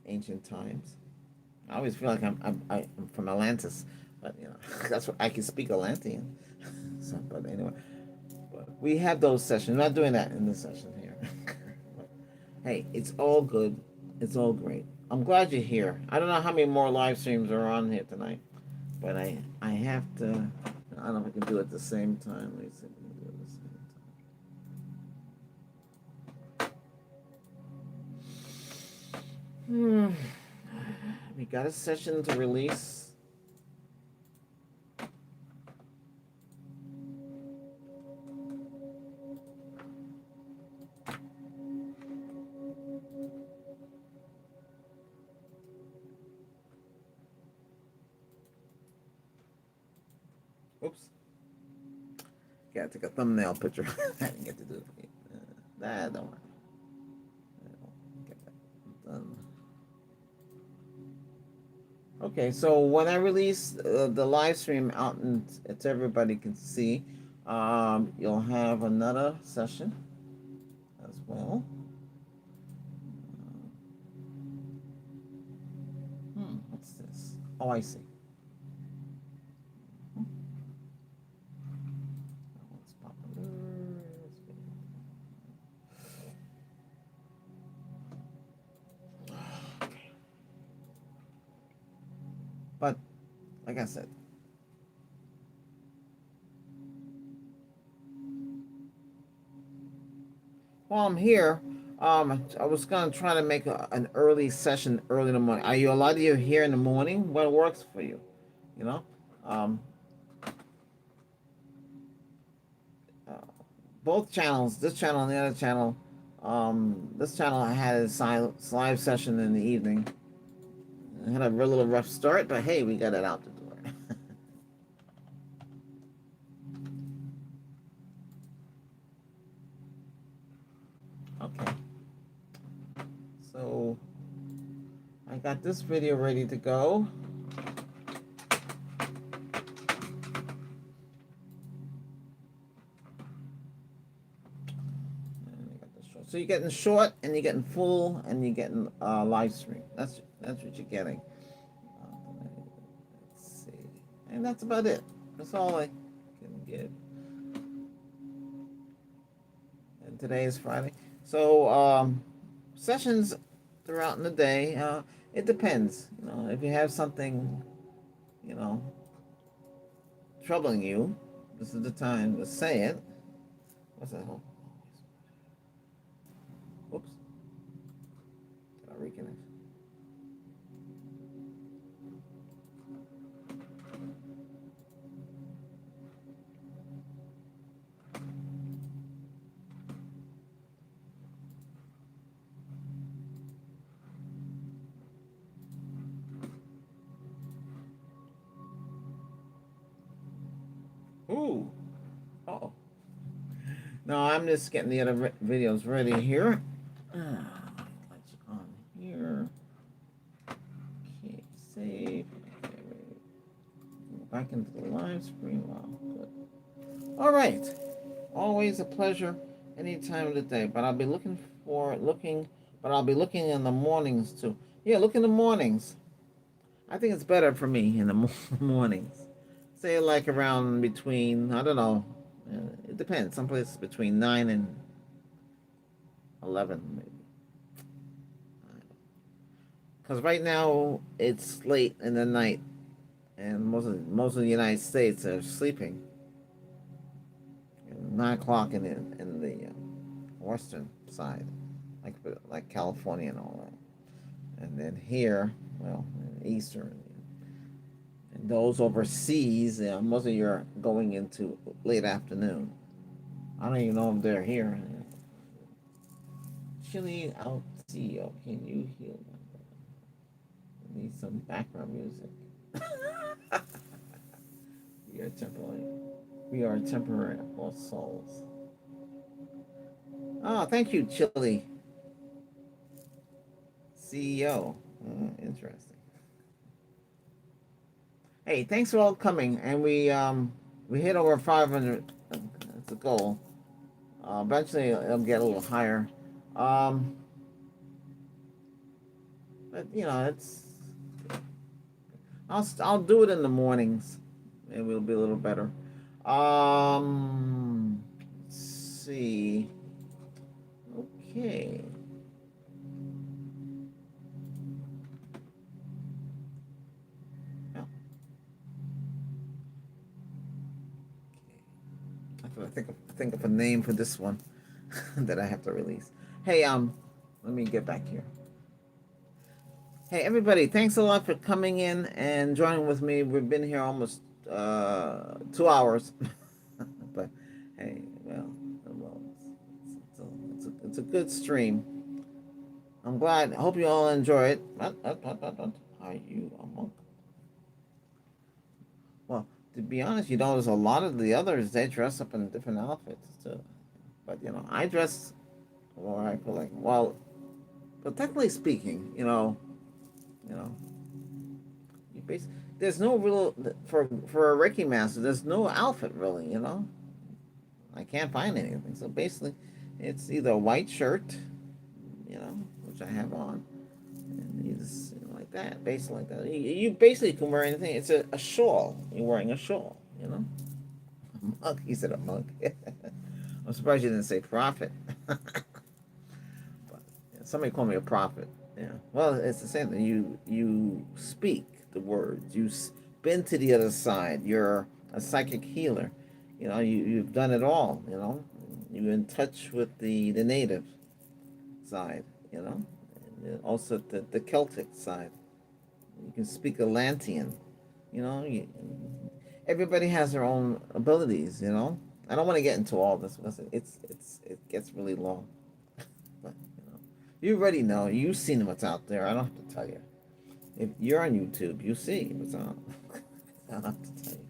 ancient times. I always feel like I'm from Atlantis, but you know, that's what I can speak Atlantean. So, but anyway, but we have those sessions. We're not doing that in this session here. But, hey, it's all good. It's all great. I'm glad you're here. I don't know how many more live streams are on here tonight, but I have to. I don't know if I can do it at the same time. Let me see if I can do it at the same time. We got a session to release. Oops. Gotta take a thumbnail picture. I didn't get to do it. Nah, don't worry. Get that done. Okay, so when I release the live stream out and it's everybody can see, you'll have another session as well. What's this? Oh, I see. But like I said, while I'm here, I was gonna try to make an early session early in the morning. Are you, a lot of you here in the morning? What works for you? You know, um, uh, both channels, this channel and the other channel. This channel I had a live session in the evening. I had a real little rough start, but hey, we got it out the door. Okay. So I got this video ready to go. So you're getting short, and you're getting full, and you're getting live stream. That's what you're getting. Let's see, and that's about it. That's all I can give. And today is Friday, so sessions throughout in the day. It depends. You know, if you have something, you know, troubling you, this is the time to say it. What's that? Oops. Did I reconnect? Ooh. Oh. No, I'm just getting the other videos ready here. Lights on here. Okay, save. Okay, wait. Go back into the live stream. Wow, good. All right. Always a pleasure any time of the day. But I'll be looking, but I'll be looking in the mornings too. Yeah, look in the mornings. I think it's better for me in the mornings. Say like around between, I don't know, it depends. Some places between 9 and 11 maybe. Because right now it's late in the night, and most of the United States are sleeping. 9 o'clock in the western side like California and all that. And then here, well, Eastern, and those overseas, most of you are going into late afternoon. I don't even know if they're here. Chili out CEO, can you heal them? We need some background music. we are temporary. We are temporary lost souls. Oh, thank you, Chili CEO. Interesting. Hey, thanks for all coming, and we hit over 500. That's a goal. Eventually, it'll get a little higher. Um, but it's I'll do it in the mornings. Maybe it'll be a little better. Let's see. Okay. Yeah. I think of a name for this one that I have to release. Hey, let me get back here. Hey, everybody! Thanks a lot for coming in and joining with me. We've been here almost 2 hours, but hey, well, it's a good stream. I'm glad. I hope you all enjoy it. Are you a monk? Well, to be honest, there's a lot of the others. They dress up in different outfits too. But I dress, or I feel like, well, but technically speaking, you know, there's no real for a Reiki master. There's no outfit really. I can't find anything. So basically, it's either a white shirt, which I have on, and you just like that, basically like that. You basically can wear anything. It's a shawl. You're wearing a shawl. A mug. He said a mug. I'm surprised you didn't say prophet. But somebody called me a prophet. Yeah. Well, it's the same thing. You speak the words. You've been to the other side. You're a psychic healer. You've done it all. You're in touch with the native side. And also the Celtic side. You can speak Atlantean. Everybody has their own abilities. I don't want to get into all this because it gets really long. But you already know. You've seen what's out there. I don't have to tell you. If you're on YouTube, you see what's on. I don't have to tell you.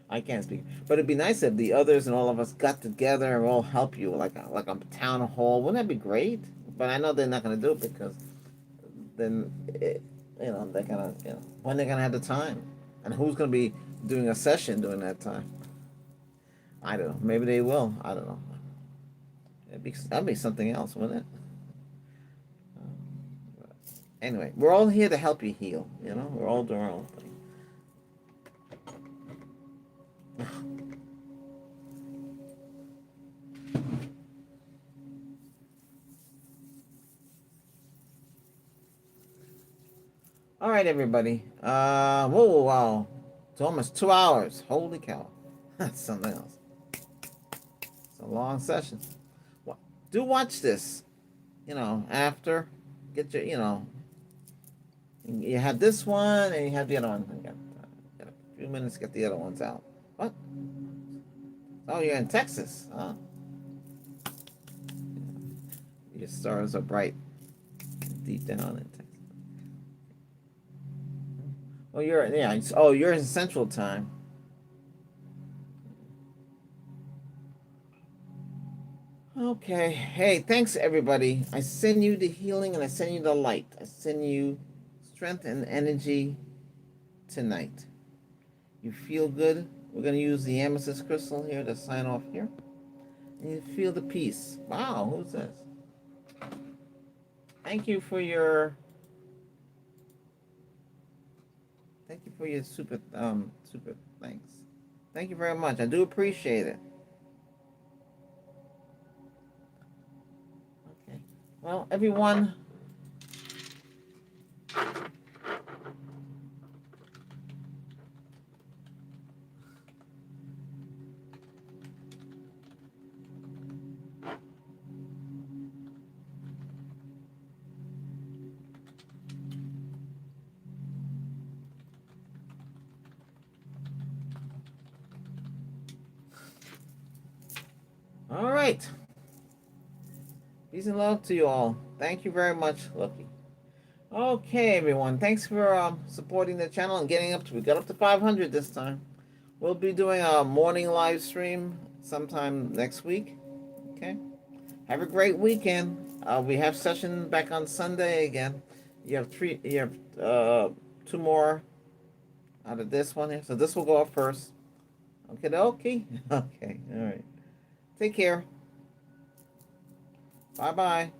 I can't speak, but it'd be nice if the others and all of us got together and we'll help you, like a town hall. Wouldn't that be great? But I know they're not going to do it because then, they're gonna, when they're gonna have the time, and who's going to be doing a session during that time? I don't know. Maybe they will. I don't know. That'd be something else, wouldn't it? Anyway, we're all here to help you heal. We're all doing our own thing. All right, everybody. Whoa, wow. It's almost 2 hours. Holy cow. That's something else. It's a long session. Well, do watch this. After. Get your, you have this one and you have the other one. Got a few minutes to get the other ones out. What? Oh, you're in Texas. Huh? Your stars are bright deep down in Texas. Oh, you're in Central Time. Okay. Hey, thanks everybody. I send you the healing and I send you the light. I send you strength and energy tonight. You feel good? We're going to use the amethyst crystal here to sign off here. And you feel the peace. Wow, who's this? Thank you for your super thanks. Thank you very much. I do appreciate it. Okay. Well, everyone, right. Peace and love to you all. Thank you very much, Lucky. Okay, everyone. Thanks for supporting the channel and getting up to. We got up to 500 this time. We'll be doing a morning live stream sometime next week. Okay. Have a great weekend. We have session back on Sunday again. You have three. You have two more out of this one here. So this will go up first. Okay. Okay. Okay. All right. Take care. Bye bye.